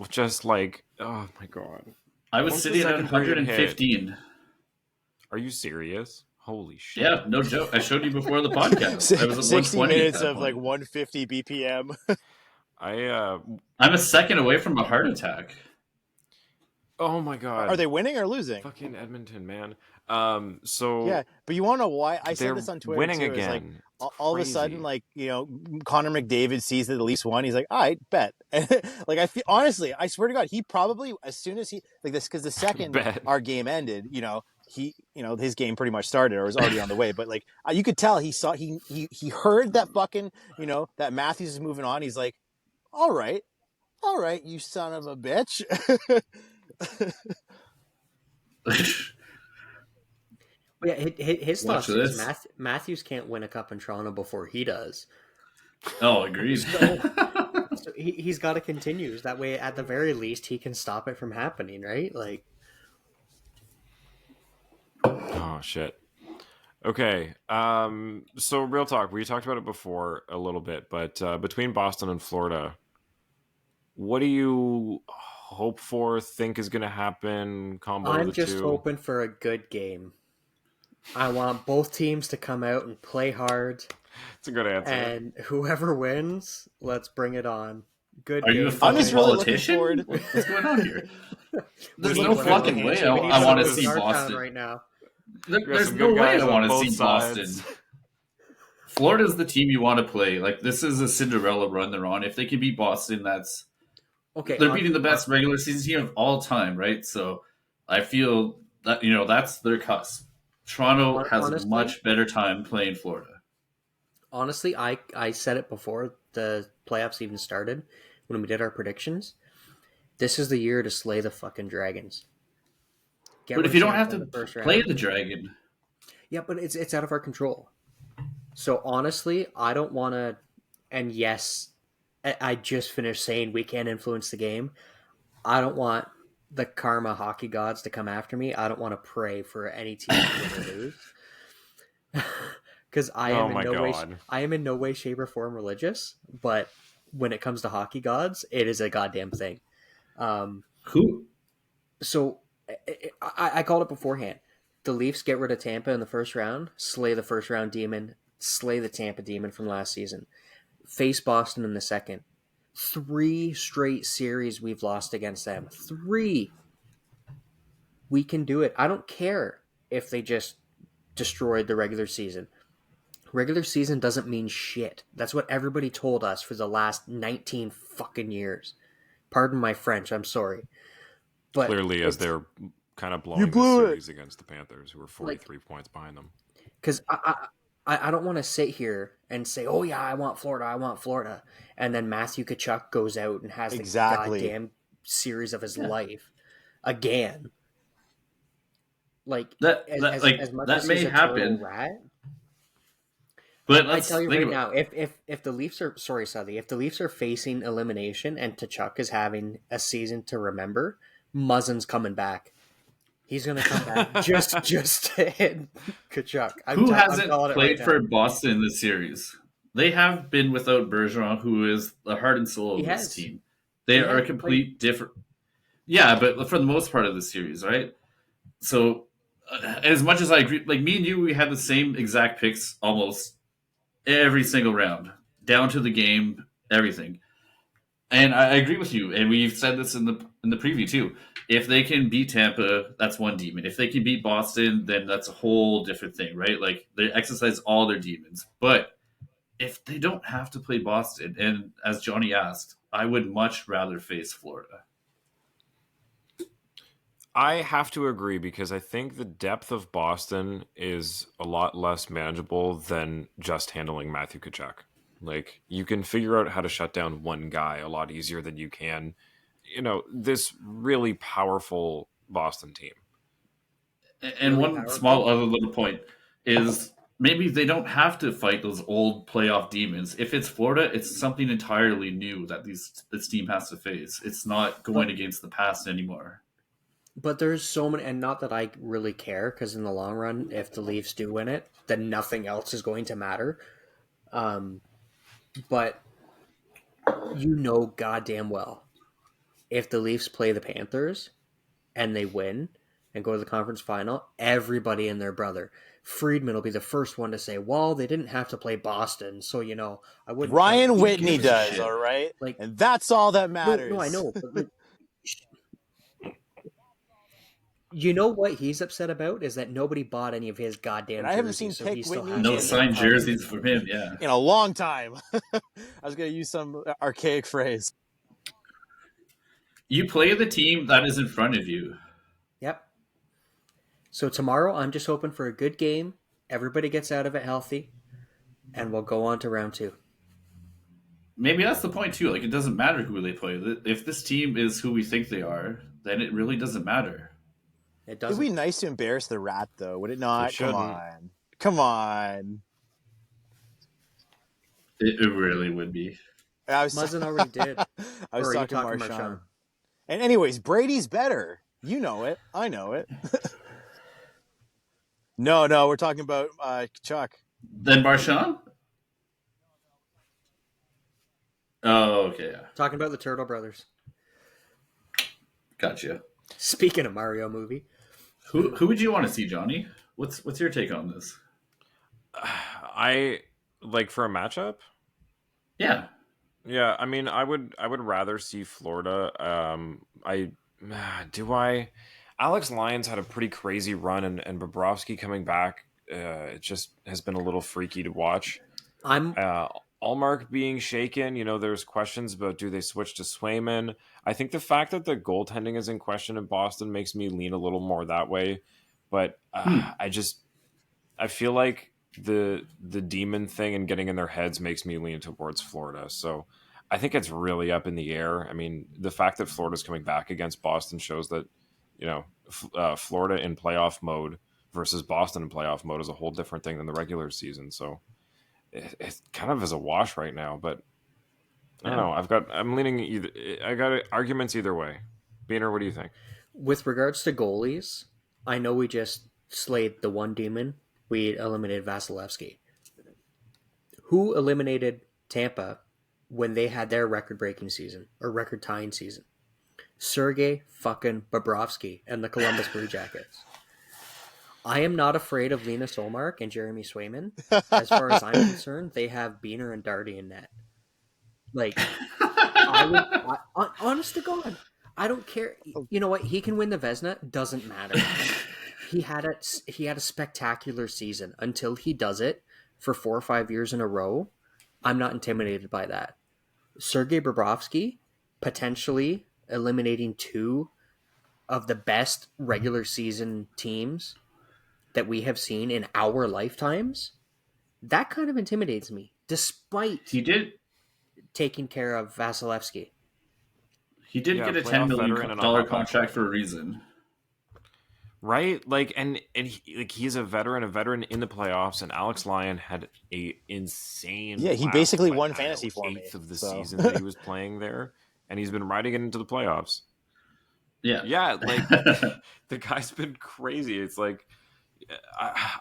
just like, oh my god. I was Once the sitting at second period 115. Are you serious? Holy shit. Yeah, no joke. I showed you before the podcast. I was at 60 120 minutes at that of point. like 150 BPM. I'm a second away from a heart attack. Oh my god. Are they winning or losing? Fucking Edmonton, man. So yeah, but you want to know why? I said they're this on Twitter winning too. again. Like, all of a sudden, Crazy. like, Connor McDavid sees that at least one. He's like, all right, bet. Like, I feel, honestly, I swear to God, he probably, as soon as he, like this, because the second Bet. our game ended, he, his game pretty much started or was already on the way. But like, you could tell he heard that fucking, that Matthews is moving on. He's like, all right, you son of a bitch. Yeah, his Watch thoughts is this. Matthews can't win a cup in Toronto before he does. Oh, agreed. So he's got to continue. That way, at the very least, he can stop it from happening, right? Like, oh shit. Okay. So real talk. We talked about it before a little bit, but between Boston and Florida, what do you hope for? Think is going to happen? Combo I'm of the just two. hoping for a good game. I want both teams to come out and play hard. It's a good answer. And whoever wins, let's bring it on. Good. Are game. you a fucking just really looking politician? forward. What's going on here? There's We no need fucking someone- way we need I want to someone see in our town Boston right now. There's some no good way guys I on want to both see sides. Boston. Florida's the team you want to play. Like, this is a Cinderella run they're on. If they can beat Boston, that's Okay, they're beating the best regular season team of all time, right? So I feel that that's their cusp. Toronto has a much better time playing Florida. Honestly, I said it before the playoffs even started when we did our predictions. This is the year to slay the fucking Dragons. But if you don't have to play the Dragon, yeah, but it's out of our control. So honestly, I don't want to. And yes, I just finished saying we can't influence the game. I don't want the karma hockey gods to come after me. I don't want to pray for any team to win or lose. Because I am in no way, shape, or form religious. But when it comes to hockey gods, it is a goddamn thing. Who? So I called it beforehand. The Leafs get rid of Tampa in the first round, slay the first round demon, slay the Tampa demon from last season, face Boston in the second. 3 straight series we've lost against them. 3. We can do it. I don't care if they just destroyed the regular season. Regular season doesn't mean shit. That's what everybody told us for the last 19 fucking years. Pardon my French, I'm sorry. But clearly, as they're kind of blowing the series against the Panthers, who were 43 points behind them. Because I don't want to sit here and say, oh yeah, I want Florida. And then Matthew Tkachuk goes out and has the goddamn series of his life again. Like, that may happen. But I tell you right now, if the Leafs are Suthy, if the Leafs are facing elimination and Tkachuk is having a season to remember, Muzzin's coming back. He's going to come back just to hit Tkachuk. Who hasn't played for Boston this series? They have been without Bergeron, who is the heart and soul of this team. They are a complete different. Yeah, but for the most part of the series, right? So, as much as I agree, like me and you, we had the same exact picks almost every single round, down to the game, everything. And I agree with you, and we've said this in the preview too. If they can beat Tampa, that's one demon. If they can beat Boston, then that's a whole different thing, right? Like, they exercise all their demons. But if they don't have to play Boston, and as Johnny asked, I would much rather face Florida. I have to agree, because I think the depth of Boston is a lot less manageable than just handling Matthew Tkachuk. Like, you can figure out how to shut down one guy a lot easier than you can, this really powerful Boston team. And one small other little point is maybe they don't have to fight those old playoff demons. If it's Florida, it's something entirely new that this team has to face. It's not going against the past anymore. But there's so many, and not that I really care, because in the long run, if the Leafs do win it, then nothing else is going to matter. But goddamn well, if the Leafs play the Panthers and they win and go to the conference final, everybody and their brother. Friedman will be the first one to say, well, they didn't have to play Boston, so, I wouldn't... Ryan Whitney does, all right? Like, and that's all that matters. No, I know. But you know what he's upset about is that nobody bought any of his goddamn jerseys. I haven't seen Pick Whitney. No signed jerseys from him, yeah. In a long time. I was going to use some archaic phrase. You play the team that is in front of you. Yep. So tomorrow, I'm just hoping for a good game. Everybody gets out of it healthy, and we'll go on to round 2. Maybe that's the point, too. Like, it doesn't matter who they play. If this team is who we think they are, then it really doesn't matter. It doesn't. It would be nice to embarrass the Rat, though, would it not? Come on. It really would be. Muzzin already did. I was Or are you talking talking Marshawn. Marshawn? And anyways, Brady's better. You know it. I know it. No, we're talking about Chuck. Then Marshawn? Oh, okay. Yeah. Talking about the Turtle Brothers. Gotcha. Speaking of Mario movie. Who would you want to see, Johnny? What's your take on this? I like for a matchup. Yeah. Yeah, I mean, I would rather see Florida. Alex Lyons had a pretty crazy run, and Bobrovsky coming back, it just has been a little freaky to watch. Allmark being shaken, there's questions about do they switch to Swayman. I think the fact that the goaltending is in question in Boston makes me lean a little more that way. But I feel like the demon thing and getting in their heads makes me lean towards Florida. So I think it's really up in the air. I mean, the fact that Florida's coming back against Boston shows that, Florida in playoff mode versus Boston in playoff mode is a whole different thing than the regular season. So it kind of is a wash right now, but I don't know. I'm leaning either. I got arguments either way. Biehn, what do you think? With regards to goalies, I know we just slayed the one demon. We eliminated Vasilevsky. Who eliminated Tampa when they had their record-breaking season or record-tying season? Sergei fucking Bobrovsky and the Columbus Blue Jackets. I am not afraid of Linus Ullmark and Jeremy Swayman. As far as I'm concerned, they have Biehn and Darty in net. Like, honest to God, I don't care. You know what? He can win the Vezina. Doesn't matter. He had a spectacular season until he does it for 4 or 5 years in a row. I'm not intimidated by that. Sergei Bobrovsky potentially eliminating 2 of the best regular season teams that we have seen in our lifetimes, that kind of intimidates me, despite he did taking care of Vasilevsky. He did get a $10 million contract for a reason. Right? Like, and he's a veteran in the playoffs, and Alex Lyon had a insane. Yeah, he basically won fantasy for me. Eighth of the season that he was playing there, and he's been riding it into the playoffs. Yeah, like the guy's been crazy. It's like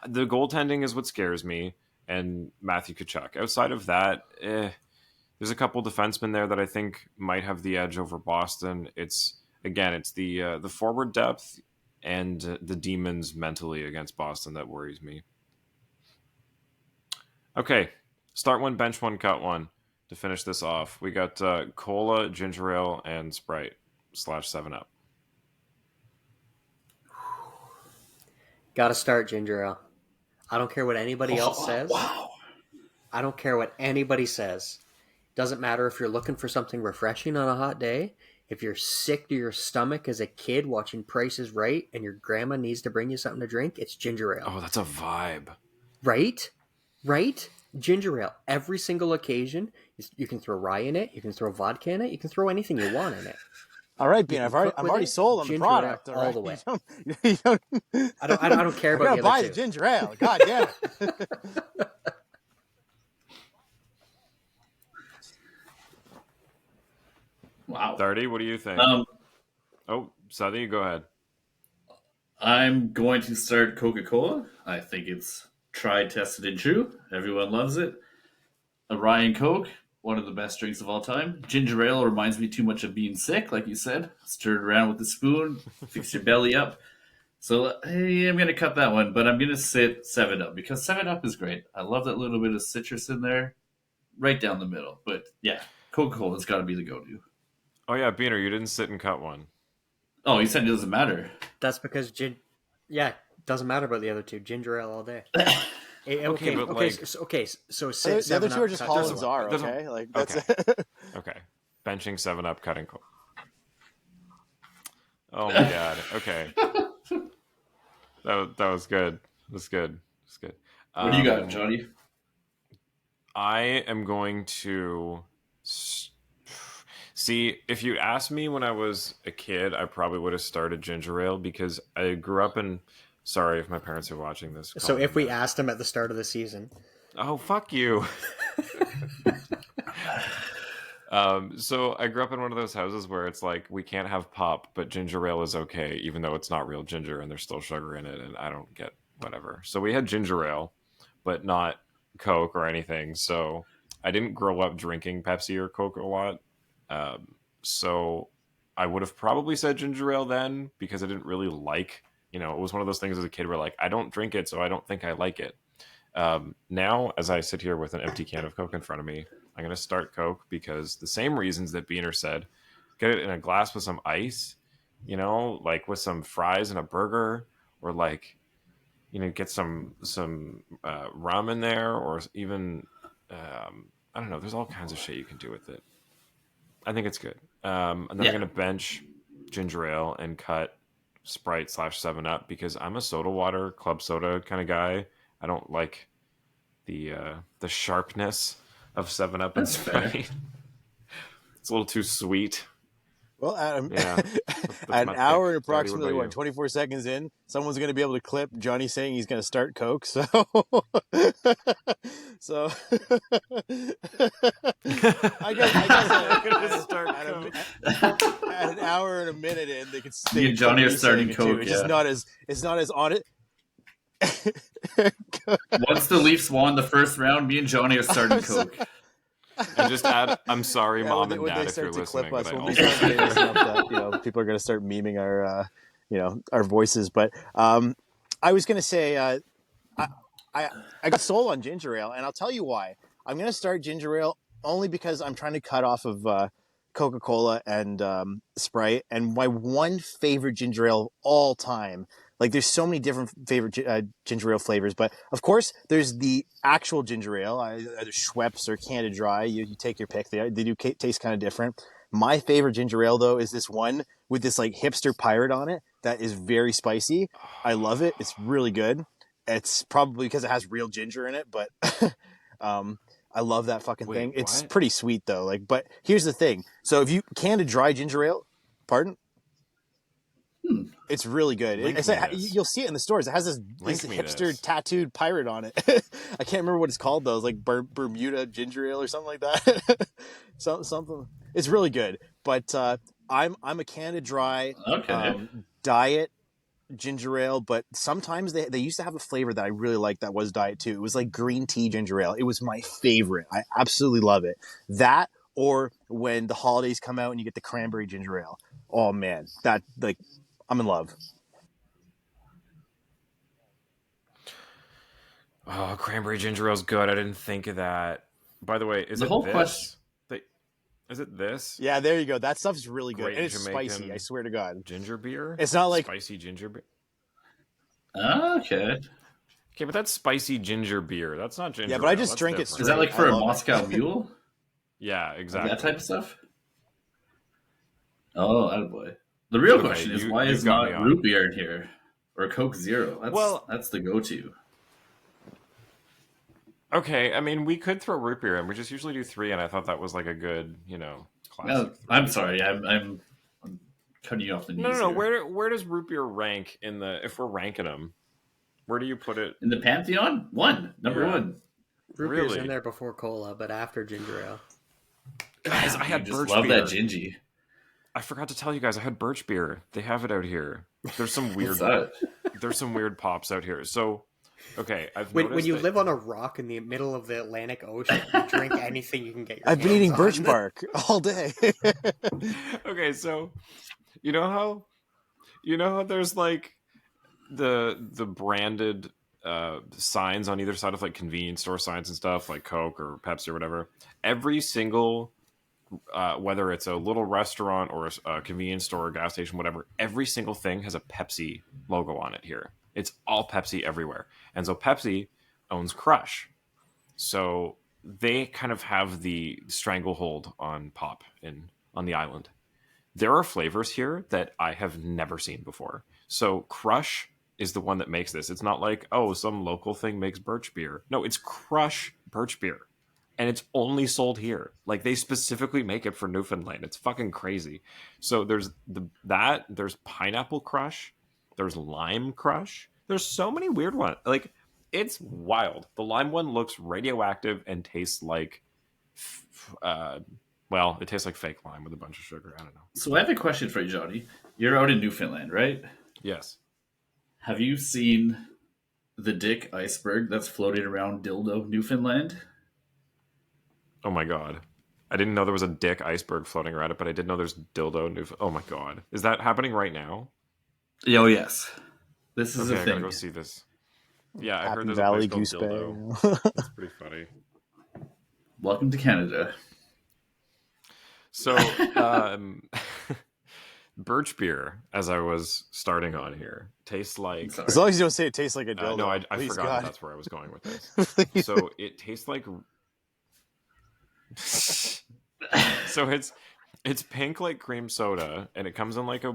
the goaltending is what scares me, and Matthew Tkachuk. Outside of that, there's a couple defensemen there that I think might have the edge over Boston. It's the forward depth and the demons mentally against Boston that worries me. Okay, start one, bench one, cut one. To finish this off, we got Cola, Ginger Ale, and Sprite / 7-Up. Gotta start ginger ale. I don't care what anybody else says. Wow. I don't care what anybody says. Doesn't matter if you're looking for something refreshing on a hot day. If you're sick to your stomach as a kid watching Price is Right and your grandma needs to bring you something to drink, it's ginger ale. Oh, that's a vibe. Right? Ginger ale. Every single occasion, you can throw rye in it. You can throw vodka in it. You can throw anything you want in it. All right, Biehn, I'm already sold on the product. All the way. I don't care about the other buy two. the ginger ale. God damn it. Wow. Darty, what do you think? Suthy, go ahead. I'm going to start Coca-Cola. I think it's tried, tested, and true. Everyone loves it. A Ryan Coke, one of the best drinks of all time. Ginger ale reminds me too much of being sick, like you said. Stir it around with a spoon, fix your belly up. So hey, I'm going to cut that one, but I'm going to sit 7-Up because 7-Up is great. I love that little bit of citrus in there, right down the middle. But yeah, Coca-Cola's got to be the go-to. Oh yeah, Biehn, you didn't sit and cut one. Oh, you said it doesn't matter. That's because doesn't matter about the other two. Ginger ale all day. So the other two are just Hollands are, okay? Like that's it. Okay. Benching 7-Up, cutting Coke. Oh my god. Okay. That was good. That's good. That's good. What do you got, Johnny? I am going to see, if you asked me when I was a kid, I probably would have started ginger ale because I grew up in. Sorry if my parents are watching this. So if we asked them at the start of the season. Oh, fuck you. So I grew up in one of those houses where it's like we can't have pop, but ginger ale is okay, even though it's not real ginger and there's still sugar in it, and I don't get whatever. So we had ginger ale, but not Coke or anything. So I didn't grow up drinking Pepsi or Coke a lot. So I would have probably said ginger ale then because I didn't really like. It was one of those things as a kid where like I don't drink it, so I don't think I like it. Now, as I sit here with an empty can of Coke in front of me, I'm going to start Coke because the same reasons that Biehn said, get it in a glass with some ice, like with some fries and a burger, or like, get some rum in there, or even, I don't know, there's all kinds of shit you can do with it. I think it's good. And then I'm going to bench ginger ale and cut Sprite / 7-Up because I'm a soda water, club soda kind of guy. I don't like the sharpness of 7-Up and Sprite. It's a little too sweet. Well, Adam, yeah, an hour and approximately Darty, 24 seconds in, someone's going to be able to clip Johnny saying he's going to start Coke. So, I guess at an hour and a minute in, they could. Me and Johnny are starting Coke. It's just not as on it. Once the Leafs won the first round, me and Johnny are starting Coke. And just add, I'm sorry, Mom and Dad, if you're listening. Clip us, that, people are going to start memeing our, our voices. But I was going to say, I got sold on ginger ale, and I'll tell you why. I'm going to start ginger ale only because I'm trying to cut off of Coca-Cola and Sprite. And my one favorite ginger ale of all time. Like, there's so many different favorite ginger ale flavors, but of course, there's the actual ginger ale, either Schweppes or Canada Dry. You take your pick. They do taste kind of different. My favorite ginger ale, though, is this one with this like hipster pirate on it that is very spicy. I love it. It's really good. It's probably because it has real ginger in it, but I love that fucking thing. What? It's pretty sweet though. Like, but here's the thing. So if you Canada Dry ginger ale, pardon? It's really good. You'll see it in the stores. It has this hipster tattooed pirate on it. I can't remember what it's called though. It's like Bermuda ginger ale or something like that. Something. It's really good. But I'm a Canada Dry diet ginger ale. But sometimes they used to have a flavor that I really liked that was diet too. It was like green tea ginger ale. It was my favorite. I absolutely love it. That or when the holidays come out and you get the cranberry ginger ale. Oh man, that like. I'm in love. Oh, cranberry ginger ale is good. I didn't think of that. By the way, is it this? Yeah, there you go. That stuff's really good. Great and it's Jamaican spicy, I swear to God. Ginger beer? It's not like... Spicy ginger beer? Okay. Okay, but that's spicy ginger beer. That's not ginger ale. Yeah, but I just drink it straight. Is that like for a Moscow Mule? Yeah, exactly. That type of stuff? Oh, attaboy. The real question is, why is not root beer in here? Or Coke Zero? That's the go-to. Okay, I mean, we could throw root beer in. We just usually do 3, and I thought that was like a good, classic. No, I'm sorry. I'm cutting you off the knees. No. Where does root beer rank if we're ranking them? Where do you put it? In the Pantheon? Number 1. Root beer's in there before cola, but after ginger ale. Guys, I had birch beer. Love that gingy. I forgot to tell you guys, I had birch beer. They have it out here. There's some weird. There's some weird pops out here. So, okay, when you live on a rock in the middle of the Atlantic Ocean, you drink anything you can get your hands on. I've been eating birch bark all day. Okay, so you know how there's like the branded signs on either side of like convenience store signs and stuff, like Coke or Pepsi or whatever. Every single whether it's a little restaurant or a convenience store or gas station, whatever, every single thing has a Pepsi logo on it here. It's all Pepsi everywhere. And so Pepsi owns Crush. So they kind of have the stranglehold on pop on the island. There are flavors here that I have never seen before. So Crush is the one that makes this. It's not like, oh, some local thing makes birch beer. No, it's Crush birch beer. And it's only sold here. Like, they specifically make it for Newfoundland. It's fucking crazy. So there's there's Pineapple Crush, there's Lime Crush. There's so many weird ones. Like, it's wild. The lime one looks radioactive and tastes like Well, it tastes like fake lime with a bunch of sugar. I don't know. So I have a question for you, Johnny. You're out in Newfoundland, right? Yes. Have you seen the Dick iceberg that's floating around Dildo, Newfoundland? Oh my god. I didn't know there was a dick iceberg floating around it, but I did know there's dildo. Oh my god. Is that happening right now? Oh, yes. This is okay, a I thing. gotta go see this. Yeah, I Happy heard there's Valley a place Goose called Bay. Dildo. That's pretty funny. Welcome to Canada. So, birch beer, as I was starting on here, tastes like... As long as you don't say it tastes like a dildo. no, I please, forgot God. that's where I was going with this. So it tastes like... So it's pink like cream soda, and it comes in like a...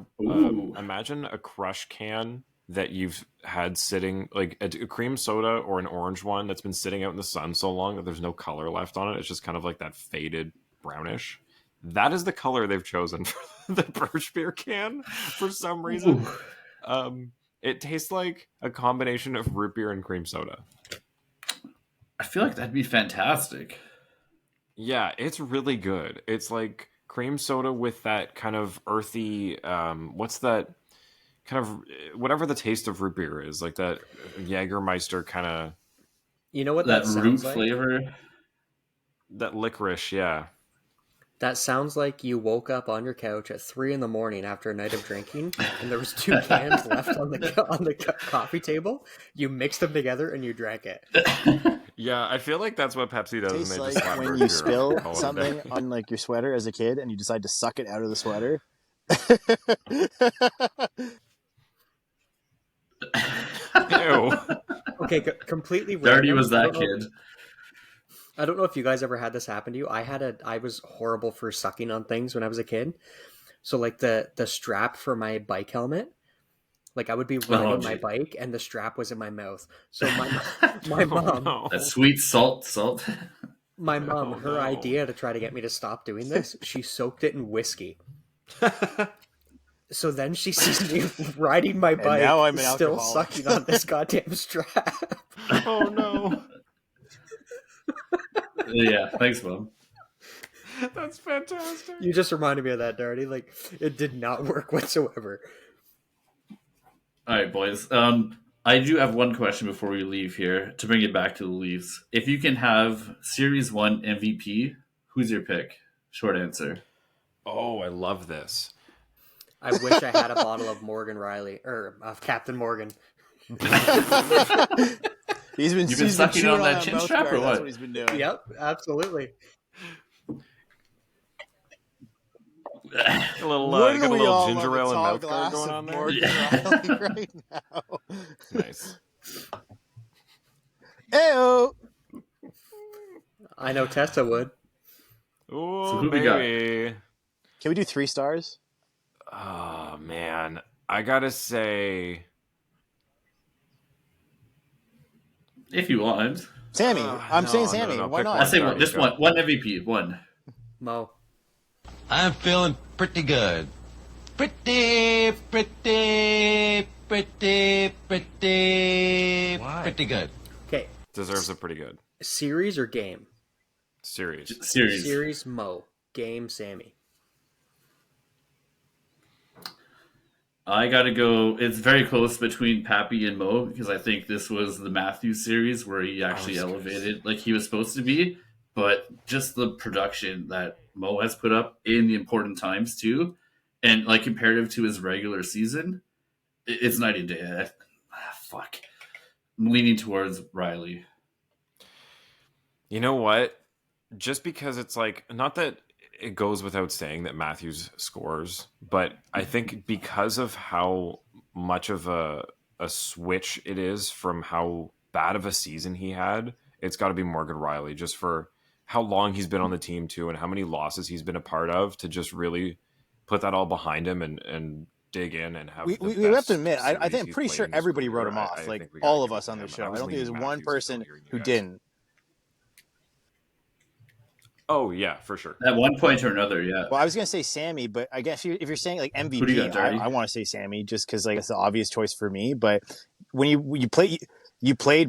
imagine a crush can that you've had sitting... Like a cream soda or an orange one that's been sitting out in the sun so long that there's no color left on it. It's just kind of like that faded brownish. That is the color they've chosen for the birch beer can for some reason. It tastes like a combination of root beer and cream soda. I feel like that'd be fantastic. Yeah, it's really good. It's like cream soda with that kind of earthy, what's that kind of, whatever the taste of root beer is, like that Jägermeister kind of... You know what that root like? flavor? That licorice, yeah. That sounds like you woke up on your couch at 3 a.m. after a night of drinking, and there was 2 cans left on the coffee table. You mixed them together and you drank it. Yeah, I feel like that's what Pepsi does. Tastes and they like just slap when birch you beer spill on it. something on like your sweater as a kid, and you decide to suck it out of the sweater. Ew. Okay, completely Darty random. was that kid. I don't know if you guys ever had this happen to you. I was horrible for sucking on things when I was a kid. So like the strap for my bike helmet, like I would be riding my bike and the strap was in my mouth. So my mom, no. That sweet salt. my mom, her idea to try to get me to stop doing this, she soaked it in whiskey. So then she sees me riding my bike, now I'm an still alcoholic. sucking on this goddamn strap. Oh no. Yeah, thanks, Mom. That's fantastic. You just reminded me of that, Darty. Like, it did not work whatsoever. All right, boys. I do have one question before we leave here to bring it back to the Leafs. If you can have Series 1 MVP, who's your pick? Short answer. Oh, I love this. I wish I had a bottle of Morgan Riley, or of Captain Morgan. You've been sucking chewing on that chin mouth strap guard. or That's what? what he's been doing. Yep, absolutely. A little, Wouldn't got a we little all ginger love a ale and tall mouth glass guard going of on there. Morgan Yeah. Riley right now? Nice. Ew. I know Tessa would. Oh, So who we got? baby. Can we do 3 stars? Oh, man. I gotta say... If you want. Sammy. I'm no, saying no, Sammy. no, Why pick not? I say Darty, just go. one MVP. One. Mo. I'm feeling pretty good. Pretty good. Okay, Deserves it pretty good. series or game? Series. Series, Mo. Game, Sammy. I gotta go. It's very close between Pappy and Mo because I think this was the Matthews series where he actually elevated like he was supposed to be. But just the production that Mo has put up in the important times too, and like comparative to his regular season, it's night and day. Fuck, I'm leaning towards Riley. You know what? Just because it's like, not that it goes without saying that Matthews scores, but I think because of how much of a switch it is from how bad of a season he had, it's got to be Morgan Riley, just for how long he's been on the team too and how many losses he's been a part of, to just really put that all behind him and dig in and have We have to admit, I think I'm pretty sure everybody wrote him off. Like all of us on the show. I don't think there's one person who didn't. Oh yeah, for sure. At one point or another, yeah. Well, I was gonna say Sammy, but I guess if you're saying like Who do you MVP, got, Darty? I want to say Sammy just because like it's the obvious choice for me. But when you played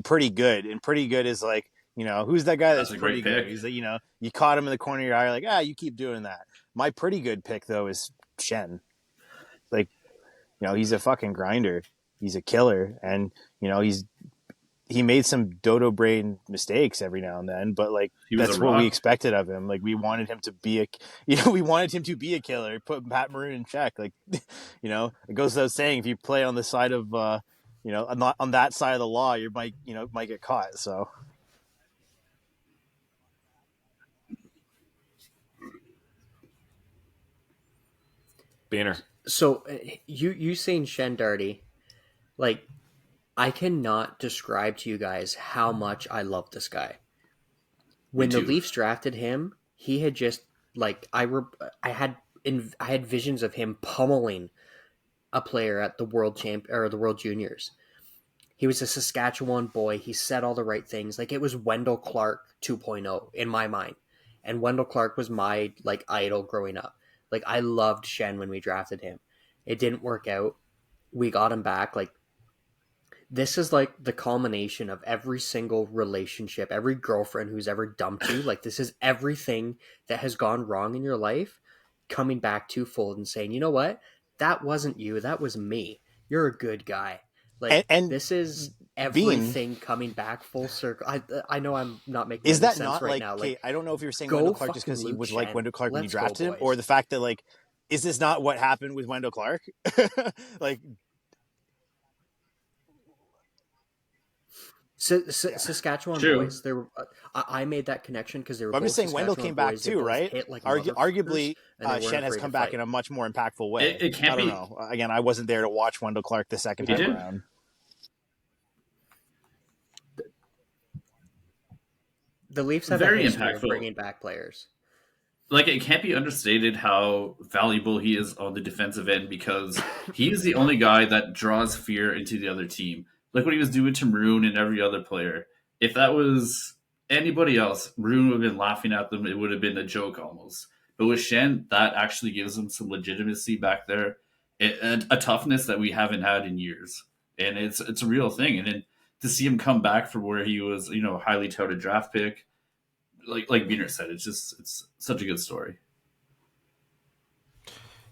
pretty good, and pretty good is like who's that guy that's That's a pretty great good? pick. He's like, you caught him in the corner of your eye, like, you keep doing that. My pretty good pick though is Shen. Like, he's a fucking grinder. He's a killer, and he made some dodo brain mistakes every now and then, but like that's what we expected of him. Like we wanted him to be a killer. Put Pat Maroon in check. Like, it goes without saying, if you play on the side of on that side of the law, you might get caught. So. Biehner. So you saying Shen, Darty, like, I cannot describe to you guys how much I love this guy. When the Leafs drafted him, he had just like I had visions of him pummeling a player at the World Juniors. He was a Saskatchewan boy. He said all the right things. Like, it was Wendell Clark 2.0 in my mind, and Wendell Clark was my like idol growing up. Like, I loved Shen when we drafted him. It didn't work out. We got him back. Like, this is like the culmination of every single relationship, every girlfriend who's ever dumped you. Like, this is everything that has gone wrong in your life coming back twofold and saying, you know what? That wasn't you. That was me. You're a good guy. Like, and this is everything coming back full circle. I know I'm not making is that sense not right like, now. Like, I don't know if you're saying Wendell Clark just because he was like Wendell Clark when you drafted him, boys. or the fact that, like, is this not what happened with Wendell Clark? Like, Saskatchewan boys. They were. I made that connection because they were. I'm just saying Wendell came back too, right? Like arguably, Shen has come back in a much more impactful way. It can't I don't know. Again, I wasn't there to watch Wendell Clark the second time around. The Leafs have very impactful bringing back players. Like, it can't be understated how valuable he is on the defensive end, because he is the only guy that draws fear into the other team. Like what he was doing to Maroon and every other player. If that was anybody else, Maroon would have been laughing at them. It would have been a joke almost. But with Shen, that actually gives him some legitimacy back there, a toughness that we haven't had in years. And it's a real thing. And then to see him come back from where he was, highly touted draft pick, like Biehner said, it's such a good story.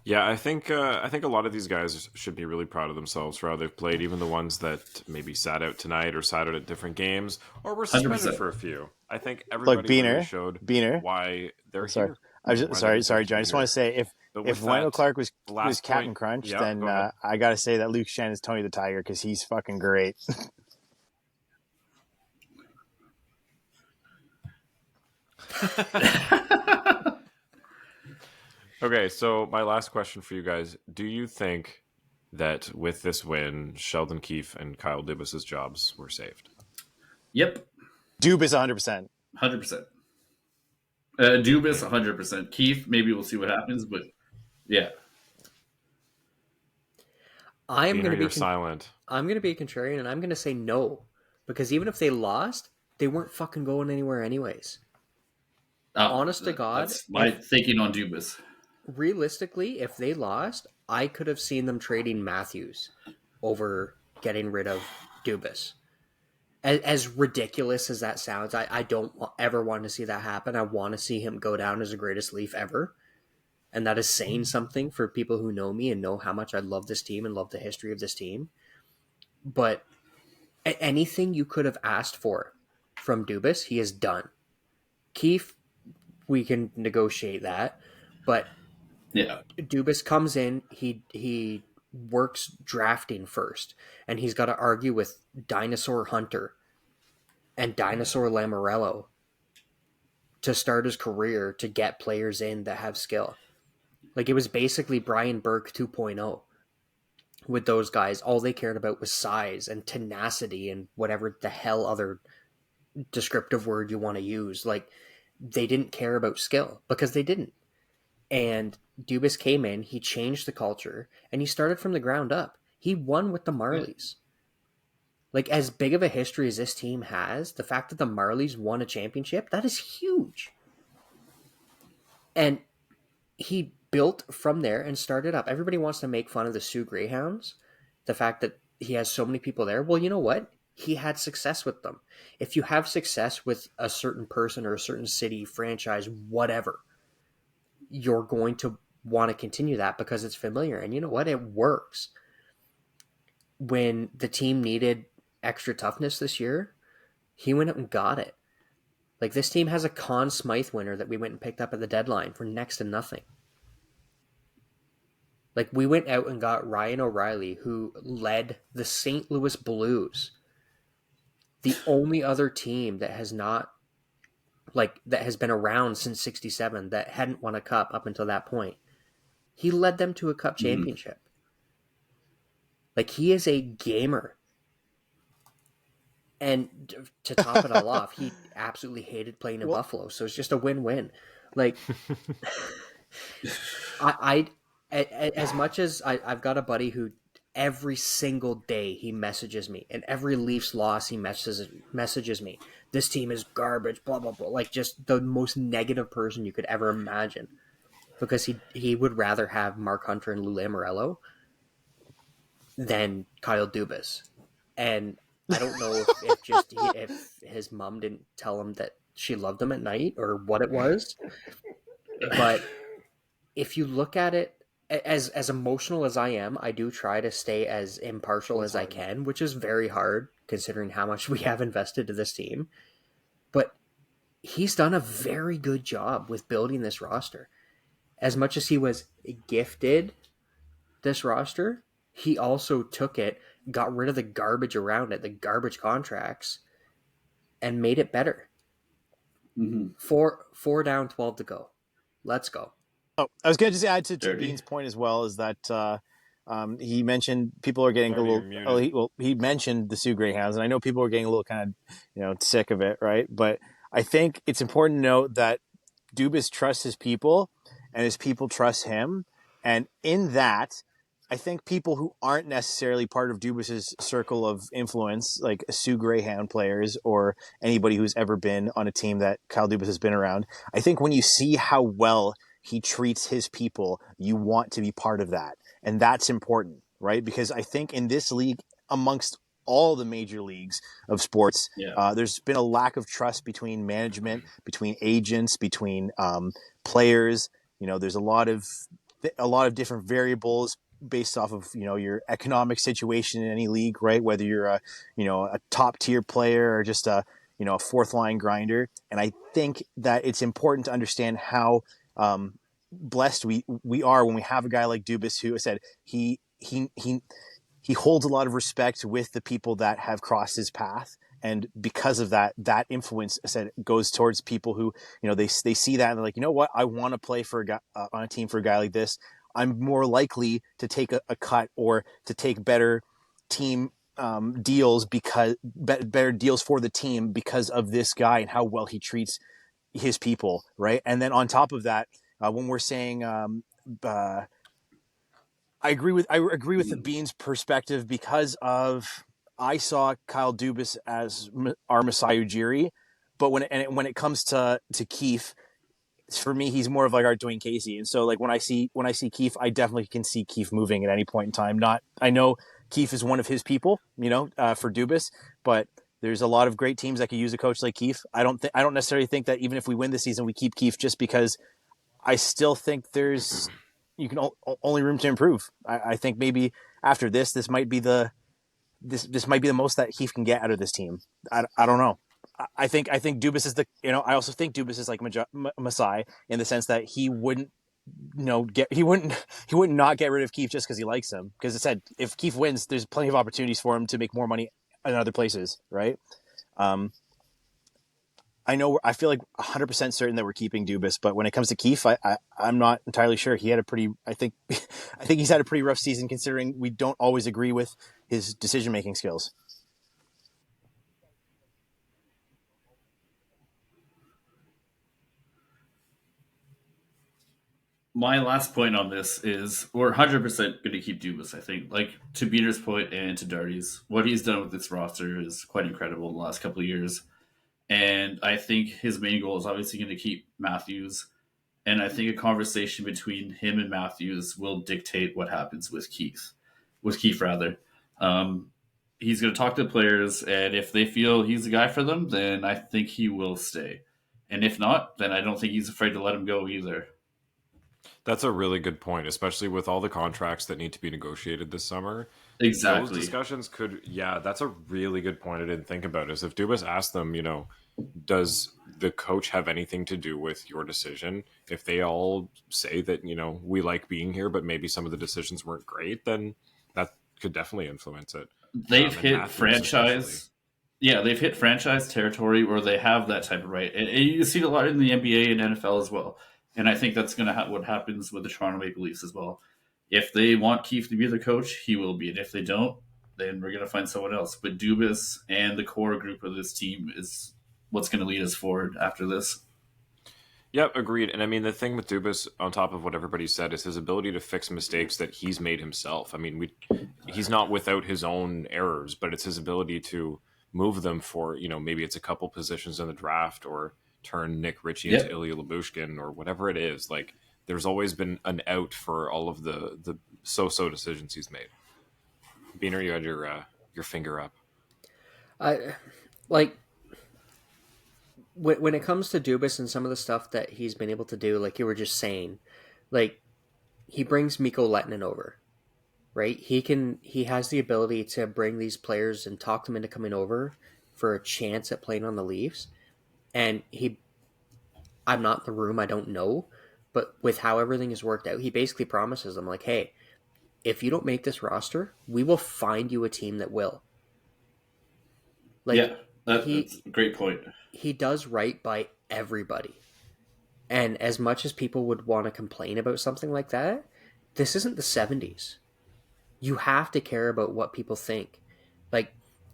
Yeah, I think a lot of these guys should be really proud of themselves for how they've played, even the ones that maybe sat out tonight or sat out at different games or were suspended 100%. For a few. I think everybody really showed why they're here. Sorry, John. I just want to say, if Wendell Clark was Captain Crunch, then I got to say that Luke Shen is Tony the Tiger, because he's fucking great. Okay, so my last question for you guys. Do you think that with this win, Sheldon Keefe and Kyle Dubas' jobs were saved? Yep. Dubas 100%. 100%. Dubas 100%. Keefe, maybe we'll see what happens, but yeah. I'm going to be silent. I'm going to be a contrarian, and I'm going to say no, because even if they lost, they weren't fucking going anywhere anyways. Honest to God, that's my thinking on Dubas. Realistically, if they lost, I could have seen them trading Matthews over getting rid of Dubas. As ridiculous as that sounds, I don't ever want to see that happen. I want to see him go down as the greatest Leaf ever. And that is saying something for people who know me and know how much I love this team and love the history of this team. But anything you could have asked for from Dubas, he has done. Keefe, we can negotiate that. But yeah, Dubas comes in, he works drafting first, and he's got to argue with Dinosaur Hunter and Dinosaur Lamoriello to start his career to get players in that have skill. Like, it was basically Brian Burke 2.0 with those guys. All they cared about was size and tenacity and whatever the hell other descriptive word you want to use. Like, they didn't care about skill because they didn't. And Dubas came in, he changed the culture, and he started from the ground up. He won with the Marlies. Like, as big of a history as this team has, the fact that the Marlies won a championship, that is huge. And he built from there and started up. Everybody wants to make fun of the Sioux Greyhounds, the fact that he has so many people there. Well, you know what? he had success with them. If you have success with a certain person or a certain city, franchise, whatever, you're going to want to continue that because it's familiar. And you know what? It works. When the team needed extra toughness this year, he went up and got it. Like, this team has a Conn Smythe winner that we went and picked up at the deadline for next to nothing. Like, we went out and got Ryan O'Reilly, who led the St. Louis Blues, the only other team that has not, like, that has been around since 67 that hadn't won a cup up until that point. He led them to a cup championship. Like, he is a gamer. And to top it all off, he absolutely hated playing in Buffalo, so it's just a win-win. Like, I as much as I've got a buddy who every single day he messages me, and every Leafs loss he messages me, this team is garbage, blah, blah, blah. Like, just the most negative person you could ever imagine. Because he would rather have Mark Hunter and Lou Lamoriello than Kyle Dubas. And I don't know if his mom didn't tell him that she loved him at night or what it was. But if you look at it, as emotional as I am, I do try to stay as impartial as I can, which is very hard considering how much we have invested to this team. But he's done a very good job with building this roster. As much as he was gifted this roster, he also took it, got rid of the garbage around it, the garbage contracts, and made it better. Mm-hmm. Four down, 12 to go. Let's go. Oh, I was going to just add to Behn's point as well, is that he mentioned people are getting a little. He mentioned the Sioux Greyhounds, and I know people are getting a little kind of sick of it, right? But I think it's important to note that Dubas trusts his people, and his people trust him, and in that, I think people who aren't necessarily part of Dubas's circle of influence, like Sioux Greyhound players or anybody who's ever been on a team that Kyle Dubas has been around, I think when you see how well he treats his people, you want to be part of that. And that's important, right? Because I think in this league, amongst all the major leagues of sports, there's been a lack of trust between management, between agents, between players. There's a lot of different variables based off of your economic situation in any league, right? Whether you're a top tier player or just a fourth line grinder. And I think that it's important to understand how blessed we are when we have a guy like Dubas, who said he holds a lot of respect with the people that have crossed his path. And because of that influence, I said, goes towards people who, they see that and they're like, you know what, I want to play for a guy, on a team for a guy like this. I'm more likely to take a cut or to take better team deals, because better deals for the team because of this guy and how well he treats his people, right? And then on top of that, when we're saying, I agree with the Behn's perspective, because of I saw Kyle Dubas as our Masai Ujiri, but when it comes to Keefe, for me, he's more of like our Dwayne Casey. And so like when I see Keefe, I definitely can see Keefe moving at any point in time. I know Keefe is one of his people, for Dubas, but there's a lot of great teams that could use a coach like Keefe. I don't necessarily think that even if we win this season, we keep Keefe, just because I still think there's only room to improve. I think maybe after this might be the might be the most that Keefe can get out of this team. I don't know. I think Dubas is I also think Dubas is like Masai in the sense that he wouldn't not get rid of Keefe just because he likes him. Because it said if Keefe wins, there's plenty of opportunities for him to make more money in other places, right? I feel like 100% certain that we're keeping Dubas, but when it comes to Keefe, I'm not entirely sure. He had I think he's had a pretty rough season, considering we don't always agree with his decision-making skills. My last point on this is we're 100% going to keep Dubas, I think. Like, to Biener's point and to Darty's, what he's done with this roster is quite incredible in the last couple of years. And I think his main goal is obviously going to keep Matthews. And I think a conversation between him and Matthews will dictate what happens with Keefe. he's going to talk to the players, and if they feel he's the guy for them, then I think he will stay. And if not, then I don't think he's afraid to let him go either. That's a really good point, especially with all the contracts that need to be negotiated this summer. Exactly. Those discussions could, that's a really good point I didn't think about, is if Dubas asked them, does the coach have anything to do with your decision? If they all say that, we like being here, but maybe some of the decisions weren't great, then that could definitely influence it. They've hit franchise. Yeah, they've hit franchise territory where they have that type of right. And you see it a lot in the NBA and NFL as well. And I think that's going to what happens with the Toronto Maple Leafs as well. If they want Keefe to be their coach, he will be. And if they don't, then we're going to find someone else. But Dubas and the core group of this team is what's going to lead us forward after this. Yep, agreed. And I mean, the thing with Dubas, on top of what everybody said, is his ability to fix mistakes that he's made himself. I mean, he's not without his own errors, but it's his ability to move them for, maybe it's a couple positions in the draft, or turn Nick Ritchie into Ilya Lyubushkin, or whatever it is. Like, there's always been an out for all of the so-so decisions he's made. Biehn, you had your finger up. When it comes to Dubas and some of the stuff that he's been able to do, like you were just saying, like, he brings Mikko Lehtinen over, right? He has the ability to bring these players and talk them into coming over for a chance at playing on the Leafs. And I'm not in the room, I don't know, but with how everything has worked out, he basically promises them, like, hey, if you don't make this roster, we will find you a team that will. Like, that's a great point. He does right by everybody. And as much as people would want to complain about something like that, this isn't the 70s. You have to care about what people think. Like,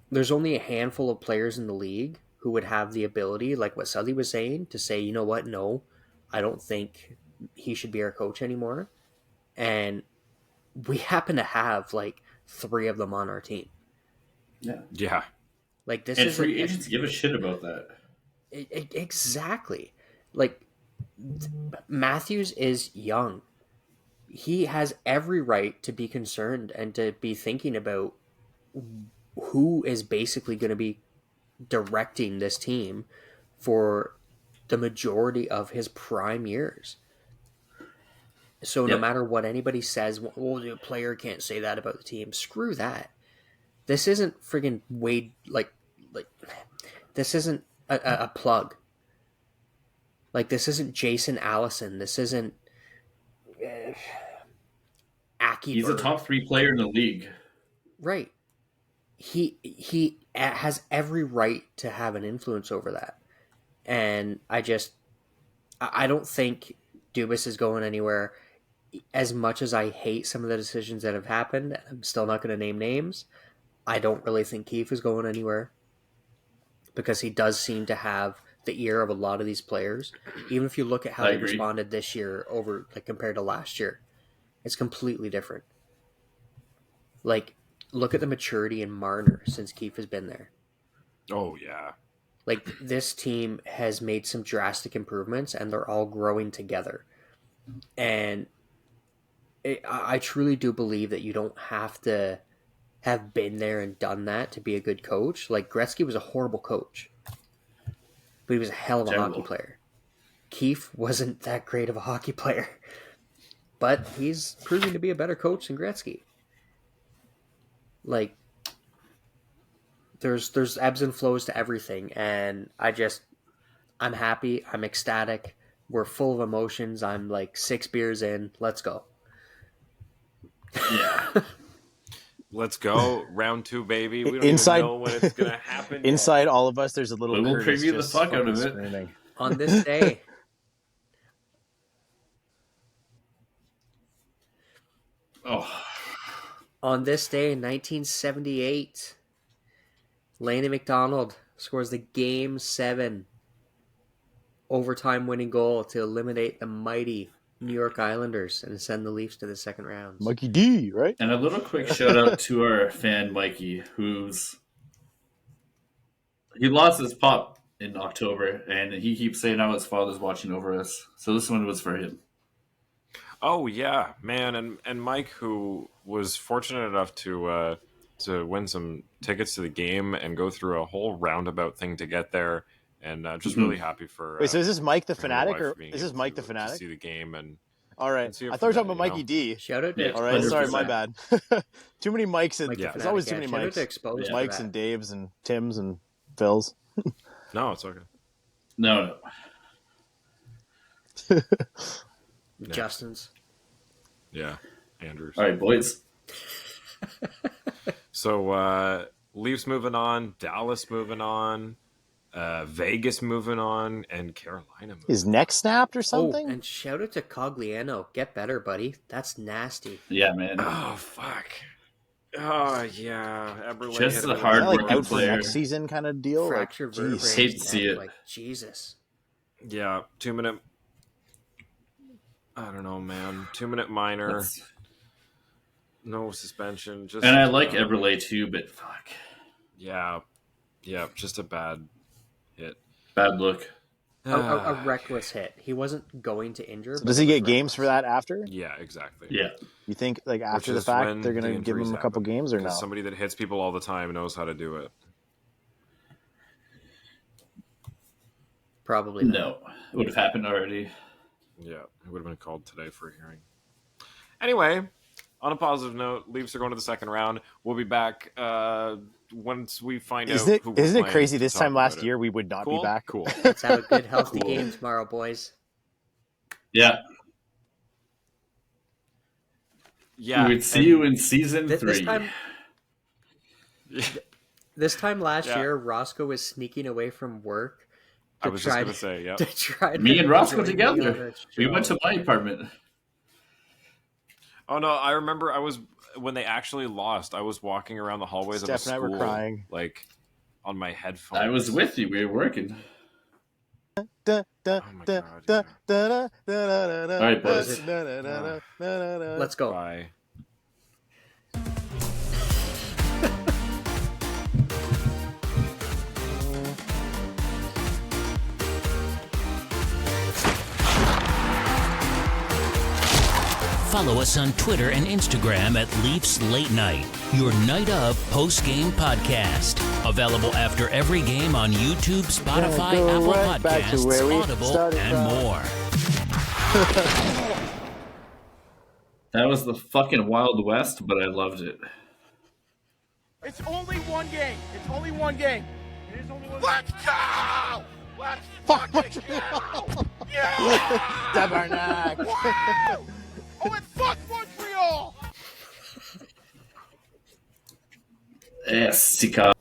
there's only a handful of players in the league who would have the ability, like what Suthy was saying, to say, you know what, no, I don't think he should be our coach anymore. And we happen to have, like, 3 of them on our team. Yeah. Like, this and is free agents give a shit about that. Exactly. Like, Matthews is young. He has every right to be concerned and to be thinking about who is basically going to be directing this team for the majority of his prime years. So no matter what anybody says, well, the player can't say that about the team. Screw that. This isn't friggin' Wade, like this isn't a plug. Like, this isn't Jason Allison. This isn't Aki. He's a top 3 player in the league. Right. He has every right to have an influence over that. And I don't think Dubas is going anywhere. As much as I hate some of the decisions that have happened, I'm still not going to name names. I don't really think Keefe is going anywhere, because he does seem to have the ear of a lot of these players. Even if you look at how they responded this year over, like, compared to last year, it's completely different. Like, look at the maturity in Marner since Keefe has been there. Oh, yeah. Like, this team has made some drastic improvements, and they're all growing together. And I truly do believe that you don't have to have been there and done that to be a good coach. Like, Gretzky was a horrible coach, but he was a hell of a hockey player. Keefe wasn't that great of a hockey player, but he's proving to be a better coach than Gretzky. Like, there's ebbs and flows to everything, and I'm happy, I'm ecstatic, we're full of emotions, I'm like 6 beers in, let's go. Yeah. Let's go. Round 2, baby. We don't even know when it's going to happen. Inside all of us, there's a little we'll Curtis preview the fuck out of it. Screaming. On this day. On this day in 1978, Lanny McDonald scores the Game 7 overtime winning goal to eliminate the mighty New York Islanders and send the Leafs to the second round. Mikey D, right? And a little quick shout out to our fan Mikey, he lost his pop in October, and he keeps saying how his father's watching over us. So this one was for him. Oh yeah, man, and Mike, who was fortunate enough to to win some tickets to the game and go through a whole roundabout thing to get there. And just really happy for. Wait, so is this Mike the for my Fanatic, wife or being is this able Mike the to Fanatic? see the game and. All right, and see it I thought you were from talking there, about Mikey D. Shout out to Yeah. All right, sorry, my 100%. bad. Too many Mikes and Mike the there's always too Fanatic. many Shout out to Mikes. Exposed for Mikes that. and Daves and Tims and Phils. No, it's okay. No. Justin's. Yeah, Andrews. All right, boys. So Leafs moving on, Dallas moving on, Vegas moving on, and Carolina moving His neck snapped or Oh, something? and shout out to Cogliano. Get better, buddy. That's nasty. Yeah, man. Oh, fuck. Oh, yeah. Eberle Just hit the him. Is hard that like working out for player. next season kind of deal? Fractured Like, vertebrae. geez. Hate to see it. Like, Jesus. Yeah, 2 minute. I don't know, man. 2 minute minor. That's- No suspension. Just And I like Eberle too, but fuck. Yeah, just a bad hit. Bad look. A reckless hit. He wasn't going to injure. So but does it he was get games for reckless. that after? Yeah, exactly. Yeah. You think like after the is fact when they're going the to give him injuries a couple happen. games or no? Because somebody that hits people all the time knows how to do it. Probably not. No. It would have happened already. Yeah, it would have been called today for a hearing. Anyway, on a positive note, Leafs are going to the second round. We'll be back once we find out. Isn't who we're it playing crazy? to This talk time last about it. year we would not Cool? be back. Cool. Let's have a good, healthy Cool. game tomorrow, boys. Yeah. Yeah. We would see you in season This 3. time, this time last Yeah. year, Roscoe was sneaking away from work. I was just going to say, yeah. To try Me to and Roscoe join me on together. our We went show. to my apartment. Oh, no, I remember when they actually lost, I was walking around the hallways of a Steph and I school, were crying. like, on my headphones. I was with you. We were working. Oh my God, yeah. All right, boys. Let's go. Bye. Follow us on Twitter and Instagram at Leafs Late Night, your night of post-game podcast. Available after every game on YouTube, Spotify, go Apple right back to where we Podcasts, Audible, started and from. more. That was the fucking Wild West, but I loved it. It's only one game. It's only one game. It is only one. Let's go! Let's fucking go! Yeah! Tabarnak. Wow! Oh, and fuck Montreal! Yes, Sika.